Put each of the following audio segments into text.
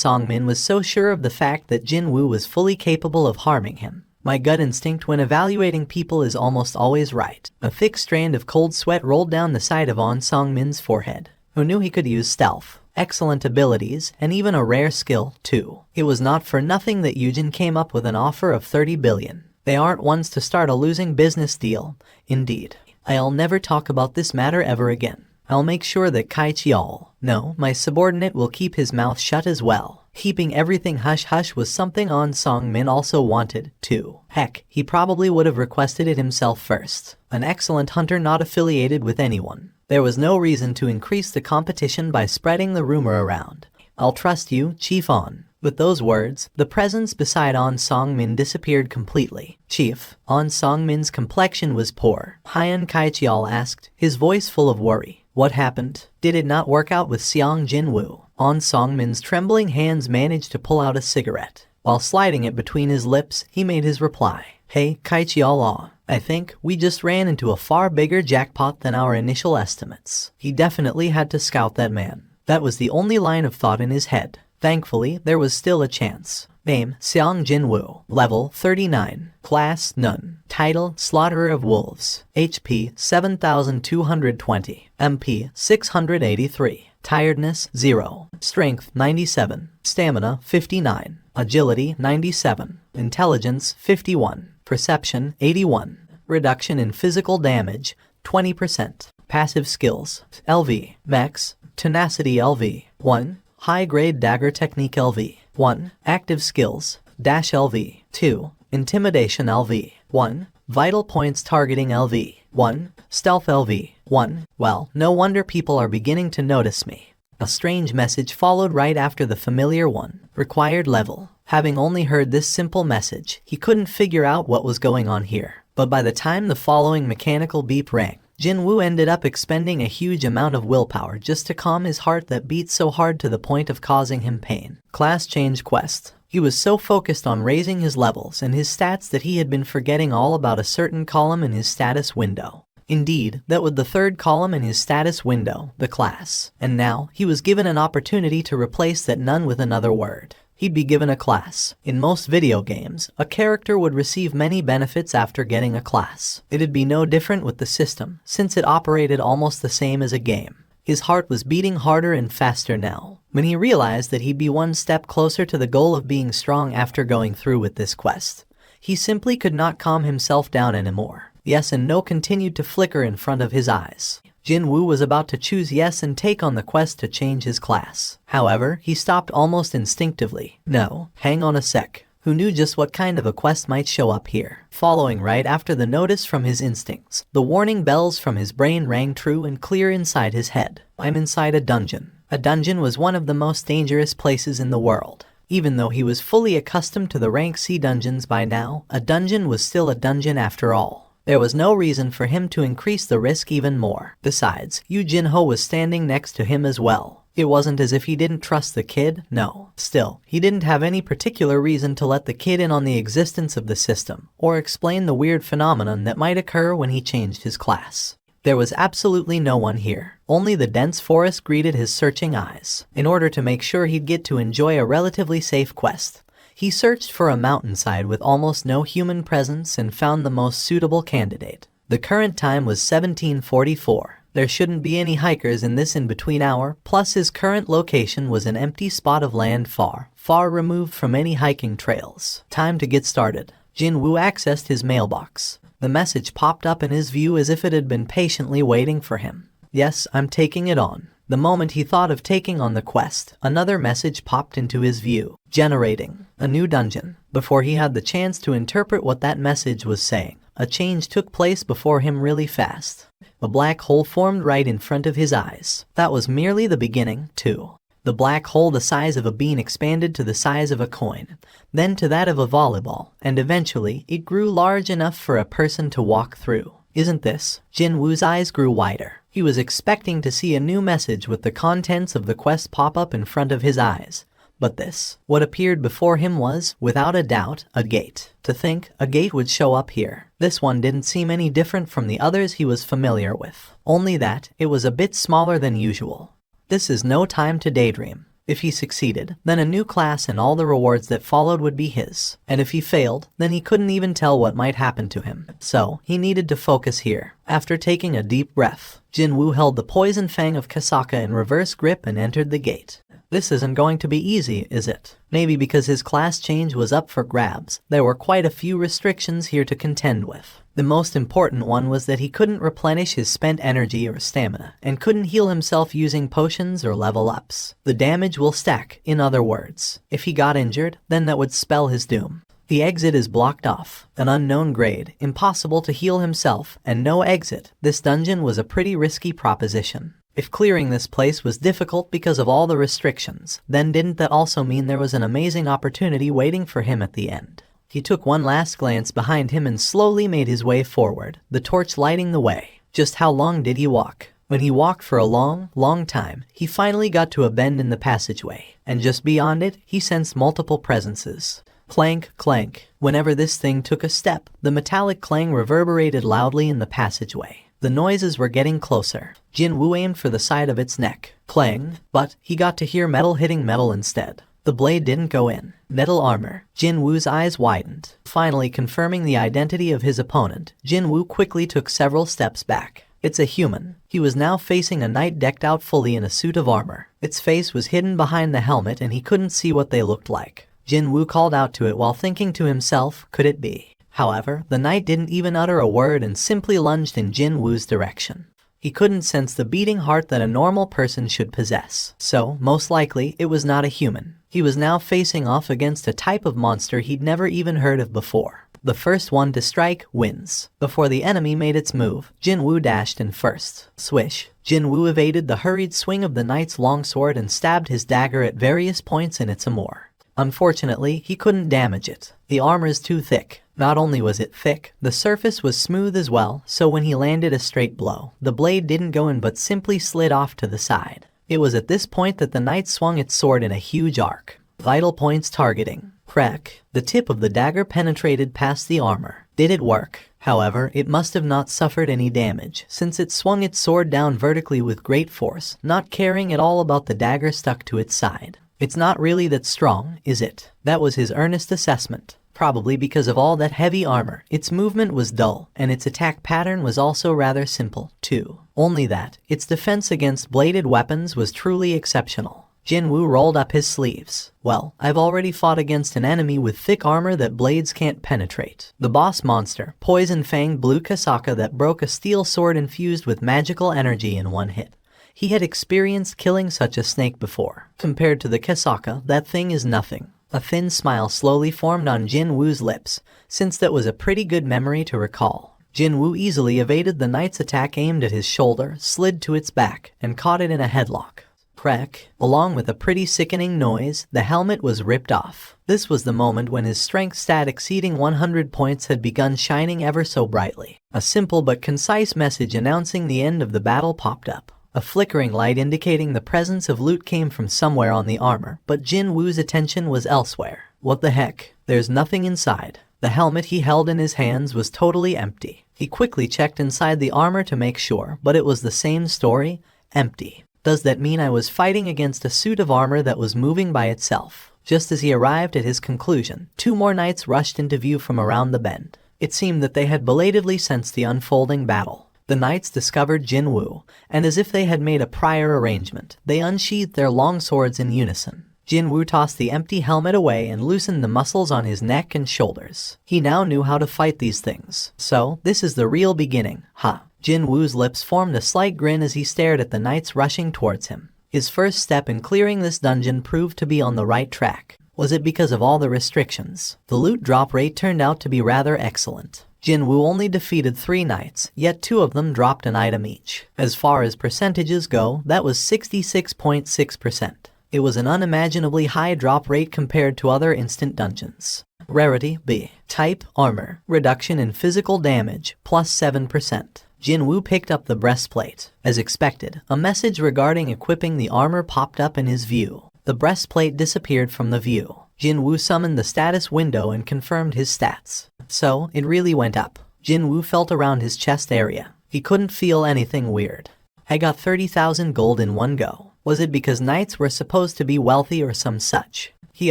Song-min was so sure of the fact that Jinwoo was fully capable of harming him. My gut instinct when evaluating people is almost always right. A thick strand of cold sweat rolled down the side of On Song-min's forehead. Who knew he could use stealth, excellent abilities, and even a rare skill, too? It was not for nothing that Yujin came up with an offer of 30 billion. They aren't ones to start a losing business deal. Indeed. I'll never talk about this matter ever again. I'll make sure that Kai Chial, no, my subordinate, will keep his mouth shut as well. Keeping everything hush-hush was something On Song-min also wanted, too. Heck, he probably would have requested it himself first. An excellent hunter not affiliated with anyone. There was no reason to increase the competition by spreading the rumor around. I'll trust you, Chief On. With those words, the presence beside On Song-min disappeared completely. Chief, On Song-min's complexion was poor. Hyan Kai-chial asked, his voice full of worry. What happened? Did it not work out with Sung Jin-Woo? On Song-min's trembling hands managed to pull out a cigarette. While sliding it between his lips, he made his reply. Hey, Kai-chial, I think we just ran into a far bigger jackpot than our initial estimates. He definitely had to scout that man. That was the only line of thought in his head. Thankfully, there was still a chance. Name, Sung Jin-Woo. Level, 39. Class, None. Title, Slaughterer of Wolves. HP, 7,220. MP, 683. Tiredness, 0. Strength, 97. Stamina, 59. Agility, 97. Intelligence, 51. Perception, 81. Reduction in physical damage, 20%. Passive skills, LV. Max, Tenacity LV. 1. High-grade dagger technique LV. 1. Active skills, Dash LV. 2. Intimidation LV. 1. Vital points targeting LV. 1. Stealth LV. 1. Well, no wonder people are beginning to notice me. A strange message followed right after the familiar one. Required level. Having only heard this simple message, he couldn't figure out what was going on here. But by the time the following mechanical beep rang, Jinwoo ended up expending a huge amount of willpower just to calm his heart that beat so hard to the point of causing him pain. Class change quest. He was so focused on raising his levels and his stats that he had been forgetting all about a certain column in his status window. Indeed, that was the third column in his status window, the class. And now, he was given an opportunity to replace that none with another word. He'd be given a class. In most video games, a character would receive many benefits after getting a class. It'd be no different with the system, since it operated almost the same as a game. His heart was beating harder and faster now, when he realized that he'd be one step closer to the goal of being strong after going through with this quest. He simply could not calm himself down anymore. Yes and no continued to flicker in front of his eyes. Jinwoo was about to choose yes and take on the quest to change his class. However, he stopped almost instinctively. No, hang on a sec. Who knew just what kind of a quest might show up here? Following right after the notice from his instincts, the warning bells from his brain rang true and clear inside his head. I'm inside a dungeon. A dungeon was one of the most dangerous places in the world. Even though he was fully accustomed to the rank C dungeons by now, a dungeon was still a dungeon after all. There was no reason for him to increase the risk even more. Besides, Yu Jin-ho was standing next to him as well. It wasn't as if he didn't trust the kid, no. Still, he didn't have any particular reason to let the kid in on the existence of the system, or explain the weird phenomenon that might occur when he changed his class. There was absolutely no one here. Only the dense forest greeted his searching eyes. In order to make sure he'd get to enjoy a relatively safe quest, he searched for a mountainside with almost no human presence and found the most suitable candidate. The current time was 1744. There shouldn't be any hikers in this in-between hour, plus his current location was an empty spot of land far, far removed from any hiking trails. Time to get started. Jinwoo accessed his mailbox. The message popped up in his view as if it had been patiently waiting for him. Yes, I'm taking it on. The moment he thought of taking on the quest, another message popped into his view. Generating a new dungeon. Before he had the chance to interpret what that message was saying, a change took place before him really fast. A black hole formed right in front of his eyes. That was merely the beginning, too. The black hole the size of a bean expanded to the size of a coin, then to that of a volleyball, and eventually it grew large enough for a person to walk through. Isn't this? Jinwoo's eyes grew wider. He was expecting to see a new message with the contents of the quest pop up in front of his eyes. But this, what appeared before him was, without a doubt, a gate. To think a gate would show up here. This one didn't seem any different from the others he was familiar with. Only that, it was a bit smaller than usual. This is no time to daydream. If he succeeded, then a new class and all the rewards that followed would be his. And if he failed, then he couldn't even tell what might happen to him. So, he needed to focus here. After taking a deep breath, Jinwoo held the poison fang of Kasaka in reverse grip and entered the gate. This isn't going to be easy, is it? Maybe because his class change was up for grabs, there were quite a few restrictions here to contend with. The most important one was that he couldn't replenish his spent energy or stamina, and couldn't heal himself using potions or level ups. The damage will stack, in other words. If he got injured, then that would spell his doom. The exit is blocked off, an unknown grade, impossible to heal himself, and no exit. This dungeon was a pretty risky proposition. If clearing this place was difficult because of all the restrictions, then didn't that also mean there was an amazing opportunity waiting for him at the end? He took one last glance behind him and slowly made his way forward, the torch lighting the way. Just how long did he walk? When he walked for a long time, he finally got to a bend in the passageway, and just beyond it, he sensed multiple presences. Clank, clank. Whenever this thing took a step, the metallic clang reverberated loudly in the passageway. The noises were getting closer. Jinwoo aimed for the side of its neck. Clang, but he got to hear metal hitting metal instead. The blade didn't go in. Metal armor. Jinwoo's eyes widened. Finally confirming the identity of his opponent, Jinwoo quickly took several steps back. It's a human. He was now facing a knight decked out fully in a suit of armor. Its face was hidden behind the helmet and he couldn't see what they looked like. Jinwoo called out to it while thinking to himself, could it be? However, the knight didn't even utter a word and simply lunged in Jinwoo's direction. He couldn't sense the beating heart that a normal person should possess, so most likely it was not a human. He was now facing off against a type of monster he'd never even heard of before. The first one to strike wins. Before the enemy made its move, Jinwoo dashed in first. Swish. Jinwoo evaded the hurried swing of the knight's longsword and stabbed his dagger at various points in its amour. Unfortunately, he couldn't damage it. The armor is too thick. Not only was it thick, the surface was smooth as well, so when he landed a straight blow, the blade didn't go in but simply slid off to the side. It was at this point that the knight swung its sword in a huge arc. Vital points targeting. Crack. The tip of the dagger penetrated past the armor. Did it work? However, it must have not suffered any damage, since it swung its sword down vertically with great force, not caring at all about the dagger stuck to its side. It's not really that strong, is it? That was his earnest assessment. Probably because of all that heavy armor, its movement was dull, and its attack pattern was also rather simple, too. Only that, its defense against bladed weapons was truly exceptional. Jinwoo rolled up his sleeves. Well, I've already fought against an enemy with thick armor that blades can't penetrate. The boss monster, Poison Fanged Blue Kasaka that broke a steel sword infused with magical energy in one hit. He had experienced killing such a snake before. Compared to the Kasaka, that thing is nothing. A thin smile slowly formed on Jinwoo's lips, since that was a pretty good memory to recall. Jinwoo easily evaded the knight's attack aimed at his shoulder, slid to its back, and caught it in a headlock. Crack. Along with a pretty sickening noise, the helmet was ripped off. This was the moment when his strength stat exceeding 100 points had begun shining ever so brightly. A simple but concise message announcing the end of the battle popped up. A flickering light indicating the presence of loot came from somewhere on the armor, but Jinwoo's attention was elsewhere. What the heck? There's nothing inside. The helmet he held in his hands was totally empty. He quickly checked inside the armor to make sure, but it was the same story, empty. Does that mean I was fighting against a suit of armor that was moving by itself? Just as he arrived at his conclusion, two more knights rushed into view from around the bend. It seemed that they had belatedly sensed the unfolding battle. The knights discovered Jinwoo, and as if they had made a prior arrangement, they unsheathed their long swords in unison. Jinwoo tossed the empty helmet away and loosened the muscles on his neck and shoulders. He now knew how to fight these things. So, this is the real beginning, huh? Jinwoo's lips formed a slight grin as he stared at the knights rushing towards him. His first step in clearing this dungeon proved to be on the right track. Was it because of all the restrictions? The loot drop rate turned out to be rather excellent. Jinwoo only defeated 3 knights, yet 2 of them dropped an item each. As far as percentages go, that was 66.6%. It was an unimaginably high drop rate compared to other instant dungeons. Rarity B. Type Armor. Reduction in physical damage, plus 7%. Jinwoo picked up the breastplate. As expected, a message regarding equipping the armor popped up in his view. The breastplate disappeared from the view. Jinwoo summoned the status window and confirmed his stats. So, it really went up. Jinwoo felt around his chest area. He couldn't feel anything weird. I got 30,000 gold in one go. Was it because knights were supposed to be wealthy or some such? He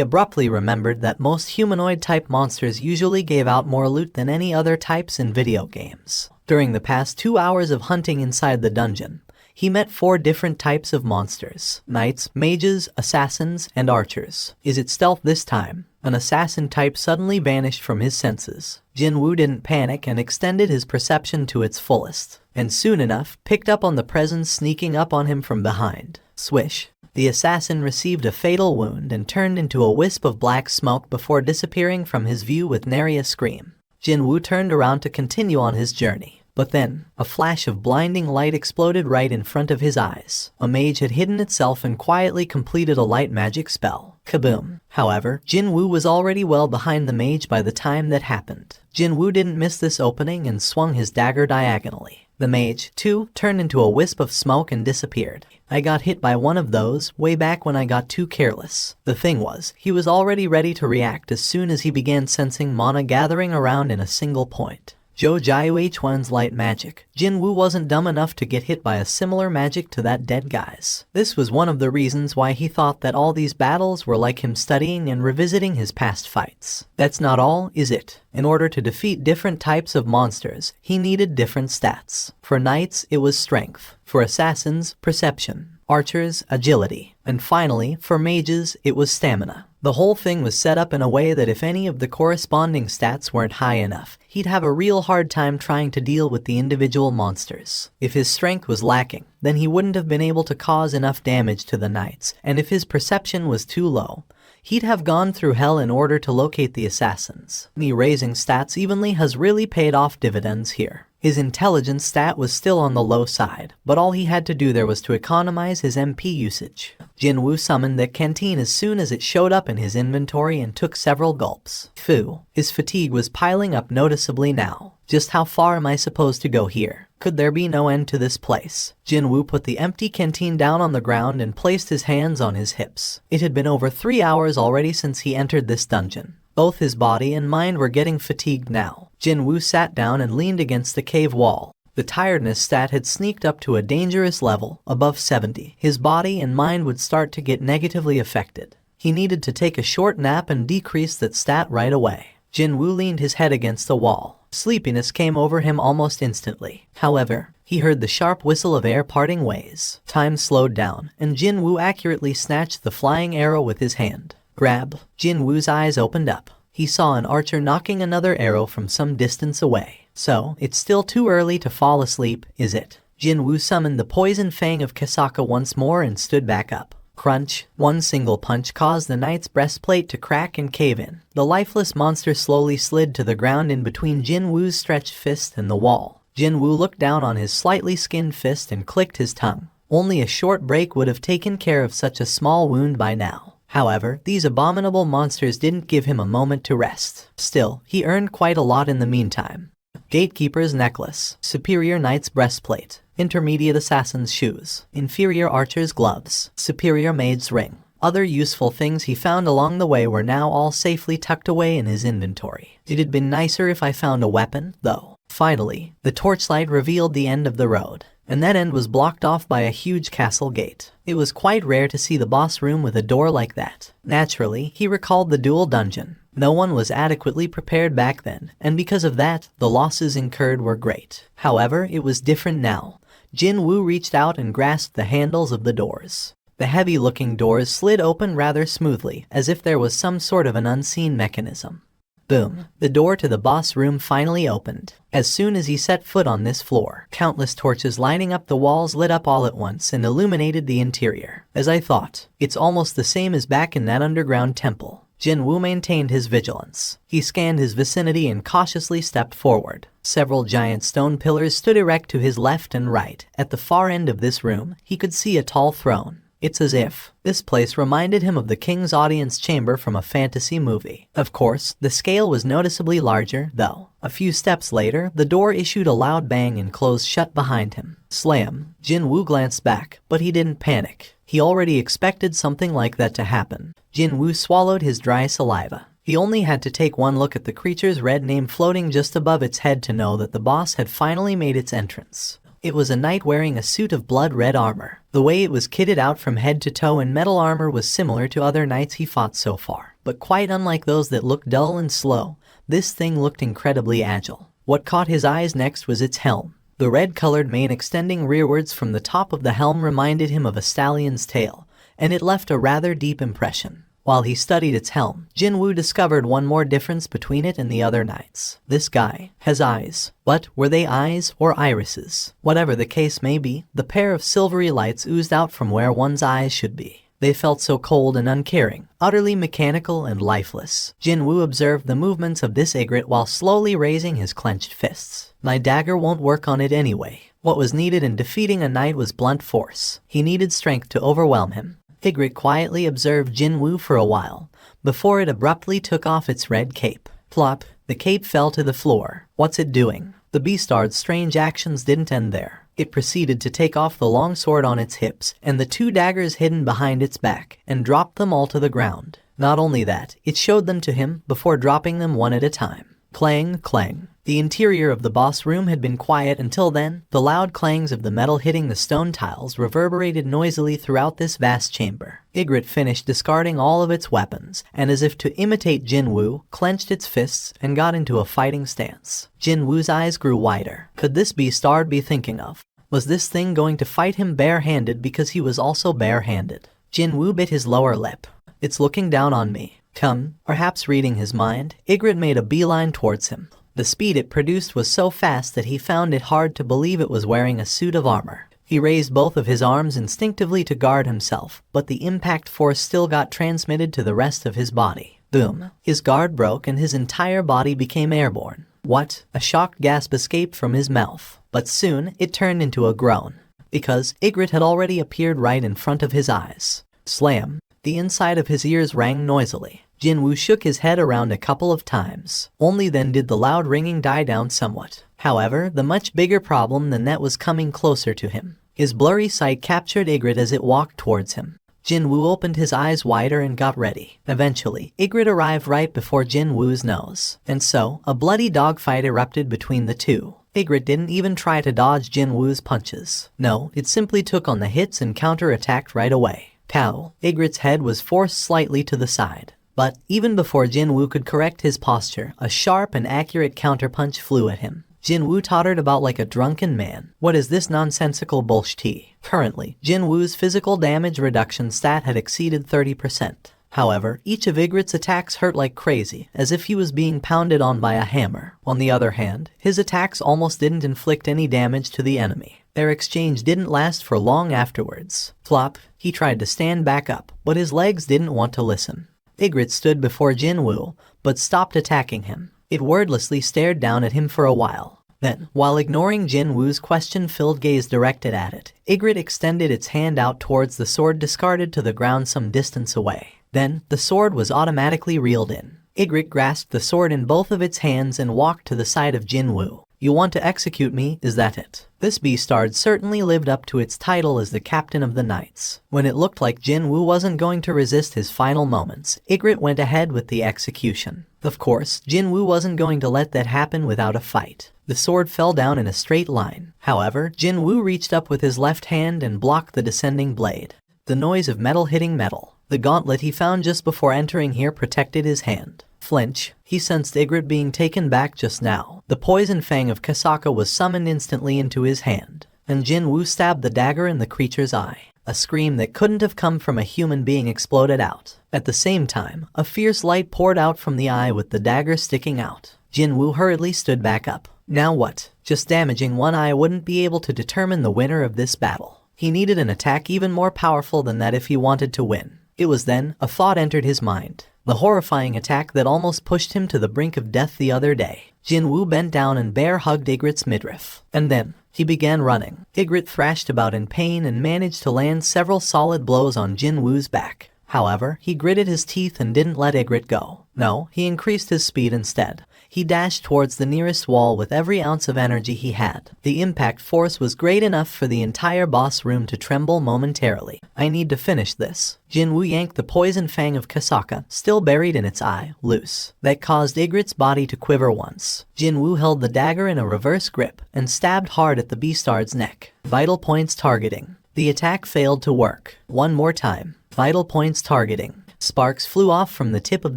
abruptly remembered that most humanoid-type monsters usually gave out more loot than any other types in video games. During the past 2 hours of hunting inside the dungeon, he met 4 different types of monsters: knights, mages, assassins, and archers. Is it stealth this time? An assassin type suddenly vanished from his senses. Jinwoo didn't panic and extended his perception to its fullest, and soon enough picked up on the presence sneaking up on him from behind. Swish. The assassin received a fatal wound and turned into a wisp of black smoke before disappearing from his view with nary a scream. Jinwoo turned around to continue on his journey. But then, a flash of blinding light exploded right in front of his eyes. A mage had hidden itself and quietly completed a light magic spell. Kaboom. However, Jinwoo was already well behind the mage by the time that happened. Jinwoo didn't miss this opening and swung his dagger diagonally. The mage, too, turned into a wisp of smoke and disappeared. I got hit by one of those way back when I got too careless. The thing was, he was already ready to react as soon as he began sensing mana gathering around in a single point. Zhou Jiu H1's light magic. Jinwoo wasn't dumb enough to get hit by a similar magic to that dead guy's. This was one of the reasons why he thought that all these battles were like him studying and revisiting his past fights. That's not all, is it? In order to defeat different types of monsters, he needed different stats. For knights, it was strength. For assassins, perception. Archers, agility. And finally, for mages, it was stamina. The whole thing was set up in a way that if any of the corresponding stats weren't high enough, he'd have a real hard time trying to deal with the individual monsters. If his strength was lacking, then he wouldn't have been able to cause enough damage to the knights, and if his perception was too low, he'd have gone through hell in order to locate the assassins. Me raising stats evenly has really paid off dividends here. His intelligence stat was still on the low side, but all he had to do there was to economize his MP usage. Jinwoo summoned the canteen as soon as it showed up in his inventory and took several gulps. Phew, his fatigue was piling up noticeably now. Just how far am I supposed to go here? Could there be no end to this place? Jinwoo put the empty canteen down on the ground and placed his hands on his hips. It had been over 3 hours already since he entered this dungeon. Both his body and mind were getting fatigued now. Jinwoo sat down and leaned against the cave wall. The tiredness stat had sneaked up to a dangerous level, above 70. His body and mind would start to get negatively affected. He needed to take a short nap and decrease that stat right away. Jinwoo leaned his head against the wall. Sleepiness came over him almost instantly. However, he heard the sharp whistle of air parting ways. Time slowed down, and Jinwoo accurately snatched the flying arrow with his hand. Grab. Jinwoo's eyes opened up. He saw an archer knocking another arrow from some distance away. So, it's still too early to fall asleep, is it? Jinwoo summoned the poison fang of Kasaka once more and stood back up. Crunch. One single punch caused the knight's breastplate to crack and cave in. The lifeless monster slowly slid to the ground in between Jinwoo's stretched fist and the wall. Jinwoo looked down on his slightly skinned fist and clicked his tongue. Only a short break would have taken care of such a small wound by now. However, these abominable monsters didn't give him a moment to rest. Still, he earned quite a lot in the meantime. Gatekeeper's necklace, superior knight's breastplate, intermediate assassin's shoes, inferior archer's gloves, superior maid's ring. Other useful things he found along the way were now all safely tucked away in his inventory. It had been nicer if I found a weapon, though. Finally, the torchlight revealed the end of the road, and that end was blocked off by a huge castle gate. It was quite rare to see the boss room with a door like that. Naturally, he recalled the dual dungeon. No one was adequately prepared back then, and because of that, the losses incurred were great. However, it was different now. Jinwoo reached out and grasped the handles of the doors. The heavy-looking doors slid open rather smoothly, as if there was some sort of an unseen mechanism. Boom. The door to the boss room finally opened. As soon as he set foot on this floor, countless torches lining up the walls lit up all at once and illuminated the interior. As I thought, it's almost the same as back in that underground temple. Jinwoo maintained his vigilance. He scanned his vicinity and cautiously stepped forward. Several giant stone pillars stood erect to his left and right. At the far end of this room, he could see a tall throne. It's as if this place reminded him of the king's audience chamber from a fantasy movie. Of course, the scale was noticeably larger, though. A few steps later, the door issued a loud bang and closed shut behind him. Slam. Jinwoo glanced back, but he didn't panic. He already expected something like that to happen. Jinwoo swallowed his dry saliva. He only had to take one look at the creature's red name floating just above its head to know that the boss had finally made its entrance. It was a knight wearing a suit of blood-red armor. The way it was kitted out from head to toe in metal armor was similar to other knights he fought so far, but quite unlike those that looked dull and slow. This thing looked incredibly agile. What caught his eyes next was its helm. The red-colored mane extending rearwards from the top of the helm reminded him of a stallion's tail, and it left a rather deep impression. While he studied its helm, Jinwoo discovered one more difference between it and the other knights. This guy has eyes. But were they eyes or irises? Whatever the case may be, the pair of silvery lights oozed out from where one's eyes should be. They felt so cold and uncaring, utterly mechanical and lifeless. Jinwoo observed the movements of this Ygritte while slowly raising his clenched fists. My dagger won't work on it anyway. What was needed in defeating a knight was blunt force. He needed strength to overwhelm him. Ygritte quietly observed Jinwoo for a while, before it abruptly took off its red cape. Plop! The cape fell to the floor. What's it doing? The beastard's strange actions didn't end there. It proceeded to take off the long sword on its hips and the 2 daggers hidden behind its back and dropped them all to the ground. Not only that, it showed them to him before dropping them one at a time. Clang, clang. The interior of the boss room had been quiet until then. The loud clangs of the metal hitting the stone tiles reverberated noisily throughout this vast chamber. Ygritte finished discarding all of its weapons, and as if to imitate Jinwoo, clenched its fists and got into a fighting stance. Jinwoo's eyes grew wider. Could this beastard be thinking of? Was this thing going to fight him bare-handed because he was also bare-handed? Jinwoo bit his lower lip. It's looking down on me. Come, perhaps reading his mind, Ygritte made a beeline towards him. The speed it produced was so fast that he found it hard to believe it was wearing a suit of armor. He raised both of his arms instinctively to guard himself, but the impact force still got transmitted to the rest of his body. Boom. His guard broke and his entire body became airborne. What? A shocked gasp escaped from his mouth. But soon, it turned into a groan. Because Ygritte had already appeared right in front of his eyes. Slam. The inside of his ears rang noisily. Jinwoo shook his head around a couple of times. Only then did the loud ringing die down somewhat. However, the much bigger problem than that was coming closer to him. His blurry sight captured Ygritte as it walked towards him. Jinwoo opened his eyes wider and got ready. Eventually, Ygritte arrived right before Jinwoo's nose. And so, a bloody dogfight erupted between the two. Ygritte didn't even try to dodge Jinwoo's punches. No, it simply took on the hits and counter-attacked right away. Pow! Ygritte's head was forced slightly to the side. But even before Jinwoo could correct his posture, a sharp and accurate counterpunch flew at him. Jinwoo tottered about like a drunken man. What is this nonsensical bullshit? Currently, Jinwoo's physical damage reduction stat had exceeded 30%. However, each of Ygritte's attacks hurt like crazy, as if he was being pounded on by a hammer. On the other hand, his attacks almost didn't inflict any damage to the enemy. Their exchange didn't last for long afterwards. Flop! He tried to stand back up, but his legs didn't want to listen. Ygritte stood before Jinwoo, but stopped attacking him. It wordlessly stared down at him for a while. Then, while ignoring Jinwoo's question-filled gaze directed at it, Ygritte extended its hand out towards the sword discarded to the ground some distance away. Then, the sword was automatically reeled in. Ygritte grasped the sword in both of its hands and walked to the side of Jinwoo. You want to execute me, is that it? This beastard certainly lived up to its title as the captain of the knights. When it looked like Jinwoo wasn't going to resist his final moments, Ygritte went ahead with the execution. Of course, Jinwoo wasn't going to let that happen without a fight. The sword fell down in a straight line. However, Jinwoo reached up with his left hand and blocked the descending blade. The noise of metal hitting metal. The gauntlet he found just before entering here protected his hand. Flinch. He sensed Ygritte being taken back just now. The poison fang of Kasaka was summoned instantly into his hand, and Jinwoo stabbed the dagger in the creature's eye. A scream that couldn't have come from a human being exploded out. At the same time, a fierce light poured out from the eye with the dagger sticking out. Jinwoo hurriedly stood back up. Now what? Just damaging one eye wouldn't be able to determine the winner of this battle. He needed an attack even more powerful than that if he wanted to win. It was then a thought entered his mind. The horrifying attack that almost pushed him to the brink of death the other day. Jinwoo bent down and bear-hugged Ygritte's midriff. And then, he began running. Ygritte thrashed about in pain and managed to land several solid blows on Jinwoo's back. However, he gritted his teeth and didn't let Ygritte go. No, he increased his speed instead. He dashed towards the nearest wall with every ounce of energy he had. The impact force was great enough for the entire boss room to tremble momentarily. I need to finish this. Jinwoo yanked the poison fang of Kasaka, still buried in its eye, loose. That caused Ygritte's body to quiver once. Jinwoo held the dagger in a reverse grip and stabbed hard at the beastard's neck. Vital points targeting. The attack failed to work. One more time. Vital points targeting. Sparks flew off from the tip of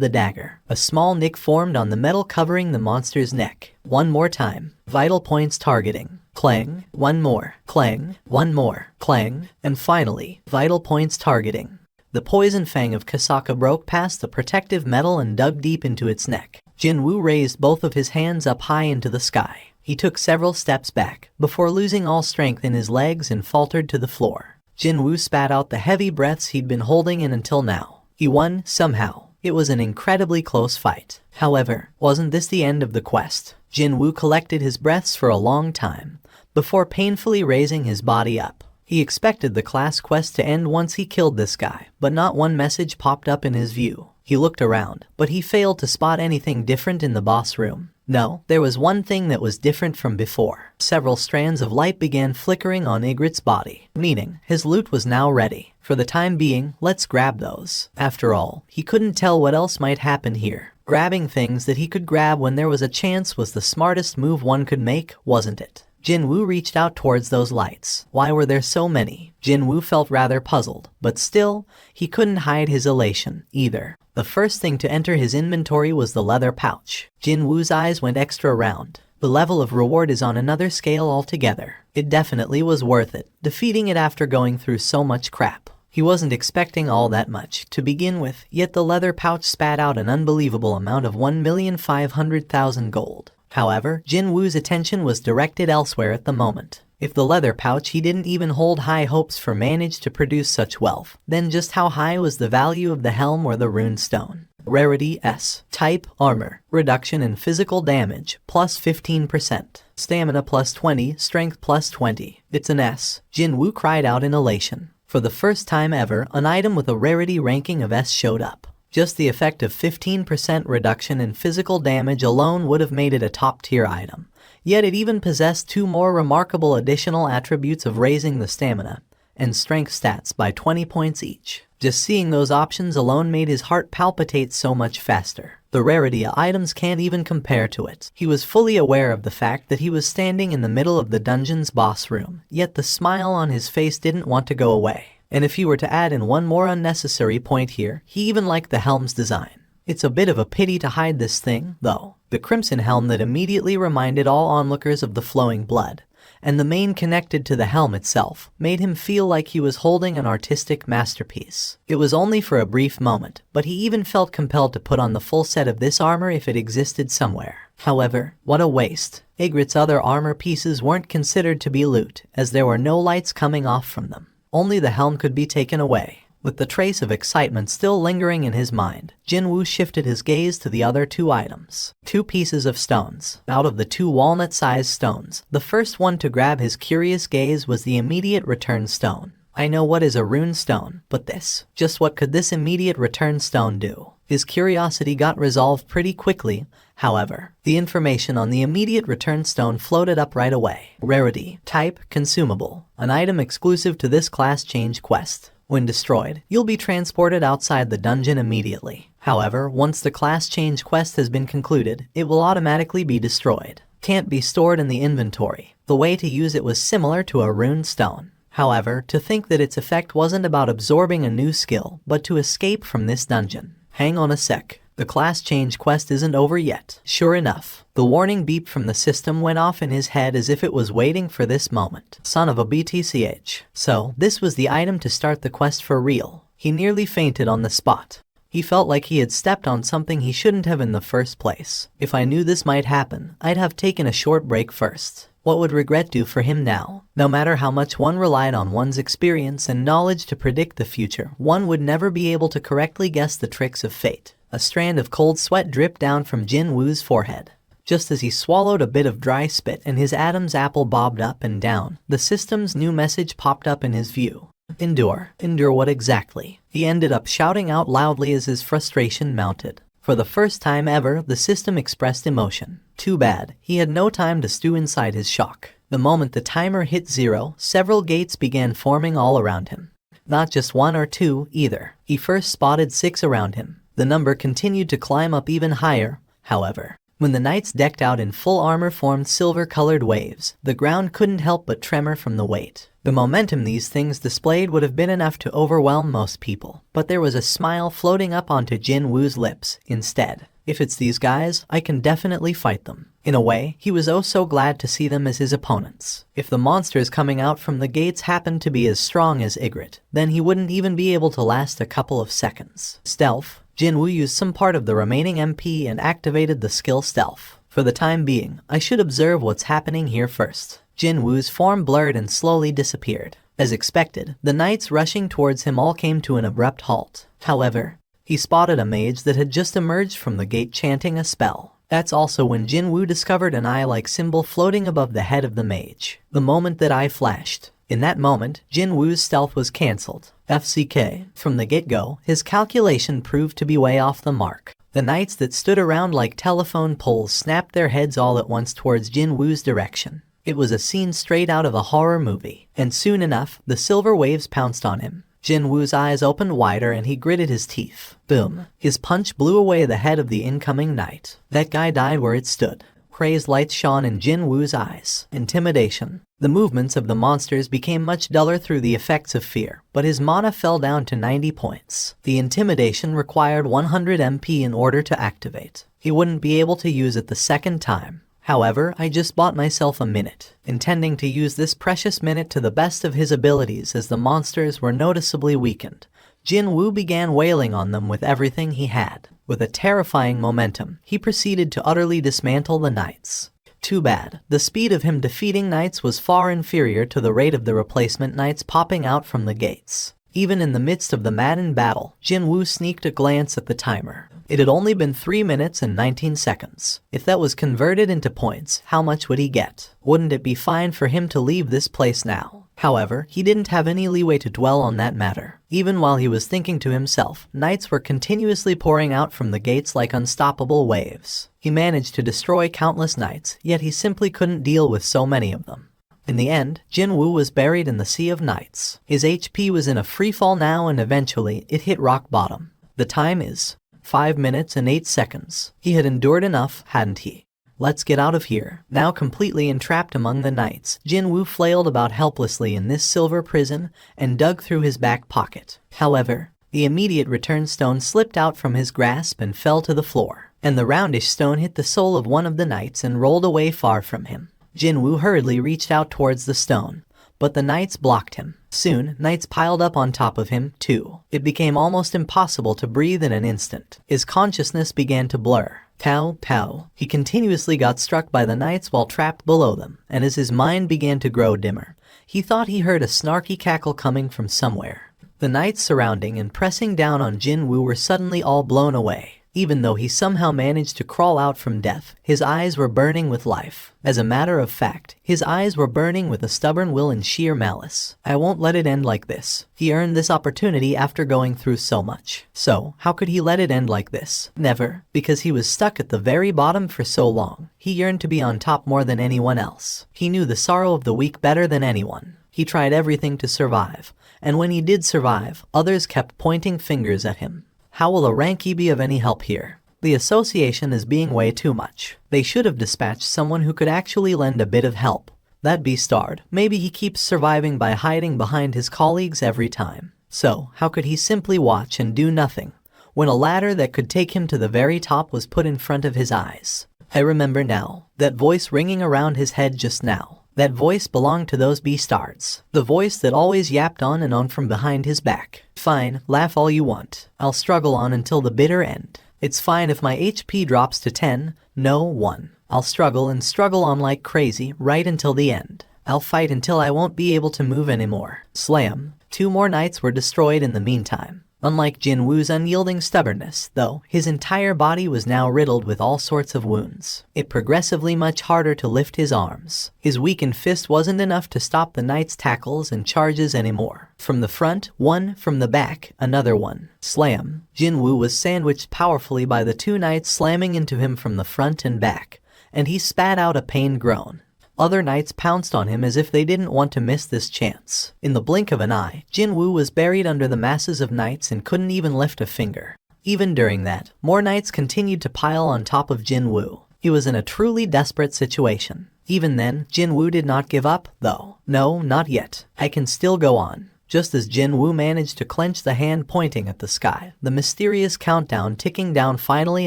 the dagger. A small nick formed on the metal covering the monster's neck. One more time. Vital points targeting. Clang. One more. Clang. One more. Clang. And finally, vital points targeting. The poison fang of Kasaka broke past the protective metal and dug deep into its neck. Jinwoo raised both of his hands up high into the sky. He took several steps back, before losing all strength in his legs and faltered to the floor. Jinwoo spat out the heavy breaths he'd been holding in until now. He won, somehow. It was an incredibly close fight. However, wasn't this the end of the quest? Jinwoo collected his breaths for a long time, before painfully raising his body up. He expected the class quest to end once he killed this guy, but not one message popped up in his view. He looked around, but he failed to spot anything different in the boss room. No, there was one thing that was different from before. Several strands of light began flickering on Ygritte's body, meaning his loot was now ready. For the time being, let's grab those. After all, he couldn't tell what else might happen here. Grabbing things that he could grab when there was a chance was the smartest move one could make, wasn't it? Jinwoo reached out towards those lights. Why were there so many? Jinwoo felt rather puzzled, but still, he couldn't hide his elation, either. The first thing to enter his inventory was the leather pouch. Jinwoo's eyes went extra round. The level of reward is on another scale altogether. It definitely was worth it, defeating it after going through so much crap. He wasn't expecting all that much to begin with, yet the leather pouch spat out an unbelievable amount of 1,500,000 gold. However, Jinwoo's attention was directed elsewhere at the moment. If the leather pouch he didn't even hold high hopes for managed to produce such wealth, then just how high was the value of the helm or the rune stone? Rarity S. Type Armor. Reduction in physical damage plus 15%. Stamina plus 20. Strength plus 20. It's an S. Jinwoo cried out in elation. For the first time ever, an item with a rarity ranking of S showed up. Just the effect of 15% reduction in physical damage alone would have made it a top-tier item. Yet it even possessed two more remarkable additional attributes of raising the stamina and strength stats by 20 points each. Just seeing those options alone made his heart palpitate so much faster. The rarity items can't even compare to it. He was fully aware of the fact that he was standing in the middle of the dungeon's boss room, yet the smile on his face didn't want to go away. And if you were to add in one more unnecessary point here, he even liked the helm's design. It's a bit of a pity to hide this thing, though. The crimson helm that immediately reminded all onlookers of the flowing blood, and the mane connected to the helm itself, made him feel like he was holding an artistic masterpiece. It was only for a brief moment, but he even felt compelled to put on the full set of this armor if it existed somewhere. However, what a waste. Ygritte's other armor pieces weren't considered to be loot, as there were no lights coming off from them. Only the helm could be taken away. With the trace of excitement still lingering in his mind, Jinwoo shifted his gaze to the other two items. Two pieces of stones. Out of the two walnut-sized stones, the first one to grab his curious gaze was the immediate return stone. I know what is a rune stone, but this. Just what could this immediate return stone do? His curiosity got resolved pretty quickly. However, the information on the immediate return stone floated up right away. Rarity. Type consumable. An item exclusive to this class change quest. When destroyed, you'll be transported outside the dungeon immediately. However, once the class change quest has been concluded, it will automatically be destroyed. Can't be stored in the inventory. The way to use it was similar to a rune stone. However, to think that its effect wasn't about absorbing a new skill, but to escape from this dungeon. Hang on a sec. The class change quest isn't over yet. Sure enough, the warning beep from the system went off in his head as if it was waiting for this moment. Son of a BTCH. So, this was the item to start the quest for real. He nearly fainted on the spot. He felt like he had stepped on something he shouldn't have in the first place. If I knew this might happen, I'd have taken a short break first. What would regret do for him now? No matter how much one relied on one's experience and knowledge to predict the future, one would never be able to correctly guess the tricks of fate. A strand of cold sweat dripped down from Jinwoo's forehead. Just as he swallowed a bit of dry spit and his Adam's apple bobbed up and down, the system's new message popped up in his view. Endure. Endure what exactly? He ended up shouting out loudly as his frustration mounted. For the first time ever, the system expressed emotion. Too bad, he had no time to stew inside his shock. The moment the timer hit 0, several gates began forming all around him. Not just 1 or 2, either. He first spotted 6 around him. The number continued to climb up even higher, however. When the knights decked out in full armor formed silver-colored waves, the ground couldn't help but tremor from the weight. The momentum these things displayed would have been enough to overwhelm most people, but there was a smile floating up onto Jinwoo's lips instead. If it's these guys, I can definitely fight them. In a way, he was oh so glad to see them as his opponents. If the monsters coming out from the gates happened to be as strong as Ygritte, then he wouldn't even be able to last a couple of seconds. Stealth. Jinwoo used some part of the remaining MP and activated the skill Stealth. For the time being, I should observe what's happening here first. Jinwoo's form blurred and slowly disappeared. As expected, the knights rushing towards him all came to an abrupt halt. However, he spotted a mage that had just emerged from the gate chanting a spell. That's also when Jinwoo discovered an eye-like symbol floating above the head of the mage. The moment that eye flashed. In that moment, Jinwoo's stealth was cancelled. FCK. From the get-go, his calculation proved to be way off the mark. The knights that stood around like telephone poles snapped their heads all at once towards Jinwoo's direction. It was a scene straight out of a horror movie, and soon enough, the silver waves pounced on him. Jinwoo's eyes opened wider and he gritted his teeth. Boom. His punch blew away the head of the incoming knight. That guy died where it stood. Crazed lights shone in Jinwoo's eyes. Intimidation. The movements of the monsters became much duller through the effects of fear, but his mana fell down to 90 points. The intimidation required 100 MP in order to activate. He wouldn't be able to use it the second time. However, I just bought myself a minute, intending to use this precious minute to the best of his abilities as the monsters were noticeably weakened. Jinwoo began wailing on them with everything he had. With a terrifying momentum, he proceeded to utterly dismantle the knights. Too bad. The speed of him defeating knights was far inferior to the rate of the replacement knights popping out from the gates. Even in the midst of the maddened battle, Jinwoo sneaked a glance at the timer. It had only been 3 minutes and 19 seconds. If that was converted into points, how much would he get? Wouldn't it be fine for him to leave this place now? However, he didn't have any leeway to dwell on that matter. Even while he was thinking to himself, knights were continuously pouring out from the gates like unstoppable waves. He managed to destroy countless knights, yet he simply couldn't deal with so many of them. In the end, Jinwoo was buried in the sea of knights. His HP was in a freefall now and eventually it hit rock bottom. The time is 5 minutes and 8 seconds. He had endured enough, hadn't he? Let's get out of here. Now completely entrapped among the knights, Jinwoo flailed about helplessly in this silver prison and dug through his back pocket. However, the immediate return stone slipped out from his grasp and fell to the floor, and the roundish stone hit the soul of one of the knights and rolled away far from him. Jinwoo hurriedly reached out towards the stone, but the knights blocked him. Soon, knights piled up on top of him, too. It became almost impossible to breathe in an instant. His consciousness began to blur. Pow, pow. He continuously got struck by the knights while trapped below them, and as his mind began to grow dimmer, he thought he heard a snarky cackle coming from somewhere. The knights surrounding and pressing down on Jinwoo were suddenly all blown away. Even though he somehow managed to crawl out from death, his eyes were burning with life. As a matter of fact, his eyes were burning with a stubborn will and sheer malice. I won't let it end like this. He earned this opportunity after going through so much. So, how could he let it end like this? Never, because he was stuck at the very bottom for so long. He yearned to be on top more than anyone else. He knew the sorrow of the weak better than anyone. He tried everything to survive, and when he did survive, others kept pointing fingers at him. How will a Ranky be of any help here? The association is being way too much. They should have dispatched someone who could actually lend a bit of help. That Beastard, maybe he keeps surviving by hiding behind his colleagues every time. So, how could he simply watch and do nothing, when a ladder that could take him to the very top was put in front of his eyes? I remember now, that voice ringing around his head just now. That voice belonged to those Beastards. The voice that always yapped on and on from behind his back. Fine, laugh all you want. I'll struggle on until the bitter end. It's fine if my HP drops to 10, no 1. I'll struggle and struggle on like crazy right until the end. I'll fight until I won't be able to move anymore. Slam. 2 more knights were destroyed in the meantime. Unlike Jinwoo's unyielding stubbornness, though, his entire body was now riddled with all sorts of wounds. It progressively much harder to lift his arms. His weakened fist wasn't enough to stop the knight's tackles and charges anymore. From the front, one. From the back, another one. Slam. Jinwoo was sandwiched powerfully by the two knights slamming into him from the front and back, and he spat out a pained groan. Other knights pounced on him as if they didn't want to miss this chance. In the blink of an eye, Jinwoo was buried under the masses of knights and couldn't even lift a finger. Even during that, more knights continued to pile on top of Jinwoo. He was in a truly desperate situation. Even then, Jinwoo did not give up, though. No, not yet. I can still go on. Just as Jinwoo managed to clench the hand pointing at the sky, the mysterious countdown ticking down finally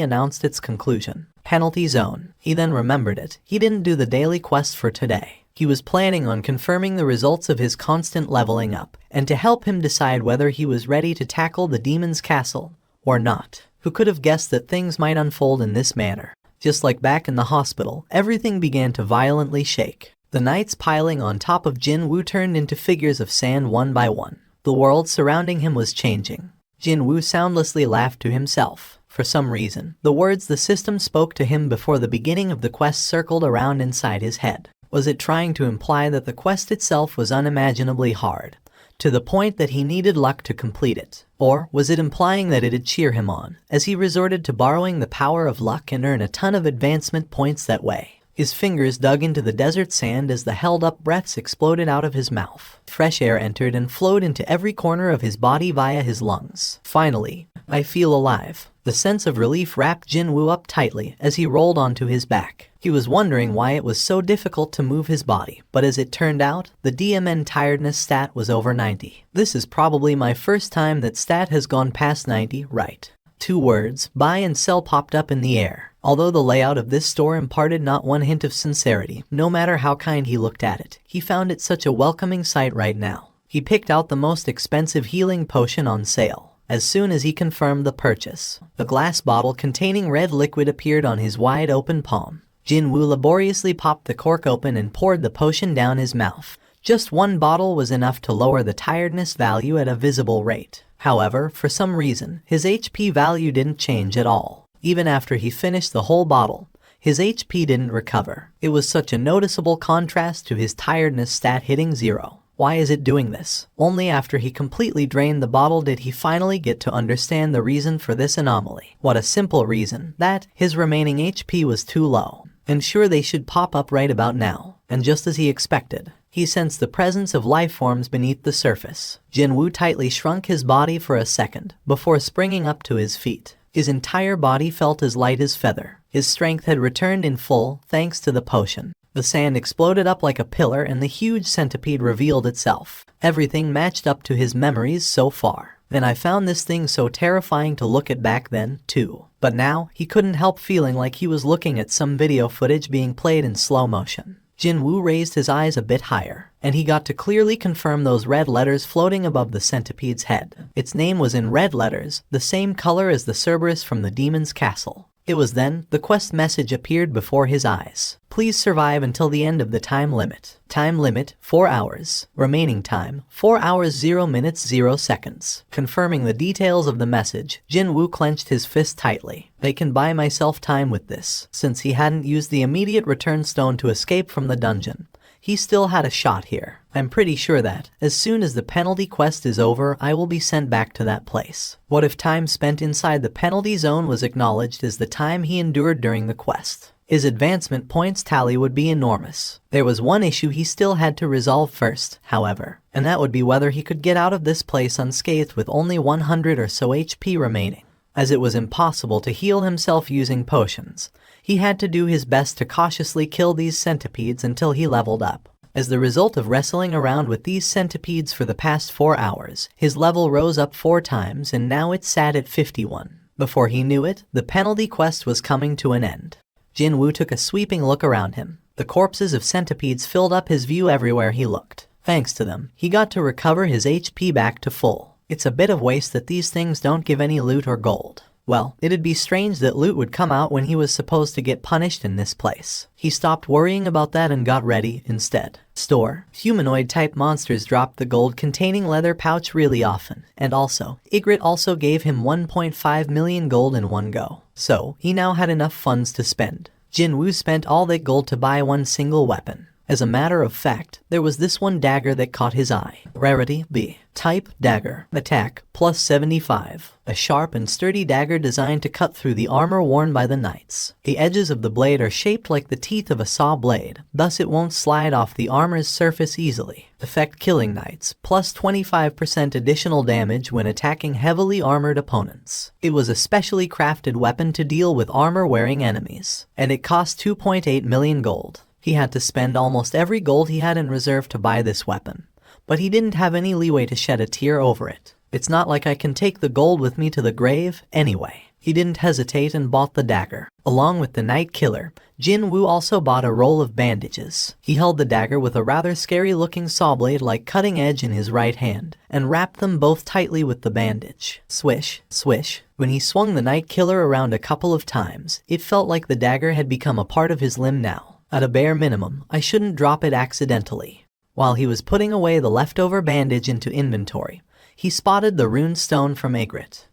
announced its conclusion. Penalty zone. He then remembered it. He didn't do the daily quest for today. He was planning on confirming the results of his constant leveling up, and to help him decide whether he was ready to tackle the demon's castle or not. Who could have guessed that things might unfold in this manner? Just like back in the hospital, everything began to violently shake. The knights piling on top of Jinwoo turned into figures of sand one by one. The world surrounding him was changing. Jinwoo soundlessly laughed to himself. For some reason, the words the system spoke to him before the beginning of the quest circled around inside his head. Was it trying to imply that the quest itself was unimaginably hard, to the point that he needed luck to complete it? Or was it implying that it'd cheer him on, as he resorted to borrowing the power of luck and earn a ton of advancement points that way? His fingers dug into the desert sand as the held-up breaths exploded out of his mouth. Fresh air entered and flowed into every corner of his body via his lungs. Finally, I feel alive. The sense of relief wrapped Jinwoo up tightly as he rolled onto his back. He was wondering why it was so difficult to move his body, but as it turned out, the DMN tiredness stat was over 90. This is probably my first time that stat has gone past 90, right? 2 words, buy and sell, popped up in the air. Although the layout of this store imparted not one hint of sincerity, no matter how kind he looked at it, he found it such a welcoming sight right now. He picked out the most expensive healing potion on sale. As soon as he confirmed the purchase, a glass bottle containing red liquid appeared on his wide-open palm. Jinwoo laboriously popped the cork open and poured the potion down his mouth. Just one bottle was enough to lower the tiredness value at a visible rate. However, for some reason, his HP value didn't change at all. Even after he finished the whole bottle, his HP didn't recover. It was such a noticeable contrast to his tiredness stat hitting 0. Why is it doing this? Only after he completely drained the bottle did he finally get to understand the reason for this anomaly. What a simple reason. That his remaining HP was too low. And sure, they should pop up right about now. And just as he expected, he sensed the presence of life forms beneath the surface. Jinwoo tightly shrunk his body for a second before springing up to his feet. His entire body felt as light as feather. His strength had returned in full thanks to the potion. The sand exploded up like a pillar and the huge centipede revealed itself. Everything matched up to his memories so far. And I found this thing so terrifying to look at back then, too. But now, he couldn't help feeling like he was looking at some video footage being played in slow motion. Jinwoo raised his eyes a bit higher, and he got to clearly confirm those red letters floating above the centipede's head. Its name was in red letters, the same color as the Cerberus from the demon's castle. It was then the quest message appeared before his eyes. Please survive until the end of the time limit. Time limit, 4 hours. Remaining time, 4 hours 0 minutes 0 seconds. Confirming the details of the message, Jinwoo clenched his fist tightly. I can buy myself time with this. Since he hadn't used the immediate return stone to escape from the dungeon, he still had a shot here. I'm pretty sure that, as soon as the penalty quest is over, I will be sent back to that place. What if time spent inside the penalty zone was acknowledged as the time he endured during the quest? His advancement points tally would be enormous. There was one issue he still had to resolve first, however, and that would be whether he could get out of this place unscathed with only 100 or so HP remaining. As it was impossible to heal himself using potions, he had to do his best to cautiously kill these centipedes until he leveled up. As the result of wrestling around with these centipedes for the past 4 hours, his level rose up 4 times and now it sat at 51. Before he knew it, the penalty quest was coming to an end. Jinwoo took a sweeping look around him. The corpses of centipedes filled up his view everywhere he looked. Thanks to them, he got to recover his HP back to full. It's a bit of waste that these things don't give any loot or gold. Well, it'd be strange that loot would come out when he was supposed to get punished in this place. He stopped worrying about that and got ready instead. Store. Humanoid-type monsters dropped the gold-containing leather pouch really often. And also, Ygritte also gave him 1.5 million gold in one go. So, he now had enough funds to spend. Jinwoo spent all that gold to buy one single weapon. As a matter of fact, there was this one dagger that caught his eye. Rarity B. Type dagger. Attack plus 75. A sharp and sturdy dagger designed to cut through the armor worn by the knights. The edges of the blade are shaped like the teeth of a saw blade, thus it won't slide off the armor's surface easily. Effect killing knights, plus 25% additional damage when attacking heavily armored opponents. It was a specially crafted weapon to deal with armor-wearing enemies, and it cost 2.8 million gold. He had to spend almost every gold he had in reserve to buy this weapon, but he didn't have any leeway to shed a tear over it. It's not like I can take the gold with me to the grave anyway. He didn't hesitate and bought the dagger. Along with the Night Killer, Jinwoo also bought a roll of bandages. He held the dagger with a rather scary-looking saw blade-like cutting edge in his right hand, and wrapped them both tightly with the bandage. Swish, swish. When he swung the Night Killer around a couple of times, it felt like the dagger had become a part of his limb now. At a bare minimum, I shouldn't drop it accidentally. While he was putting away the leftover bandage into inventory, he spotted the rune stone from Ygritte.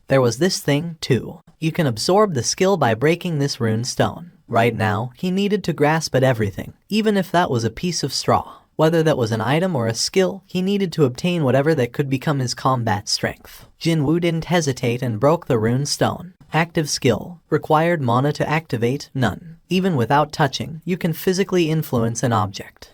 There was this thing, too. You can absorb the skill by breaking this rune stone. Right now, he needed to grasp at everything, even if that was a piece of straw. Whether that was an item or a skill, he needed to obtain whatever that could become his combat strength. Jinwoo didn't hesitate and broke the rune stone. Active skill. Required mana to activate, none. Even without touching, you can physically influence an object.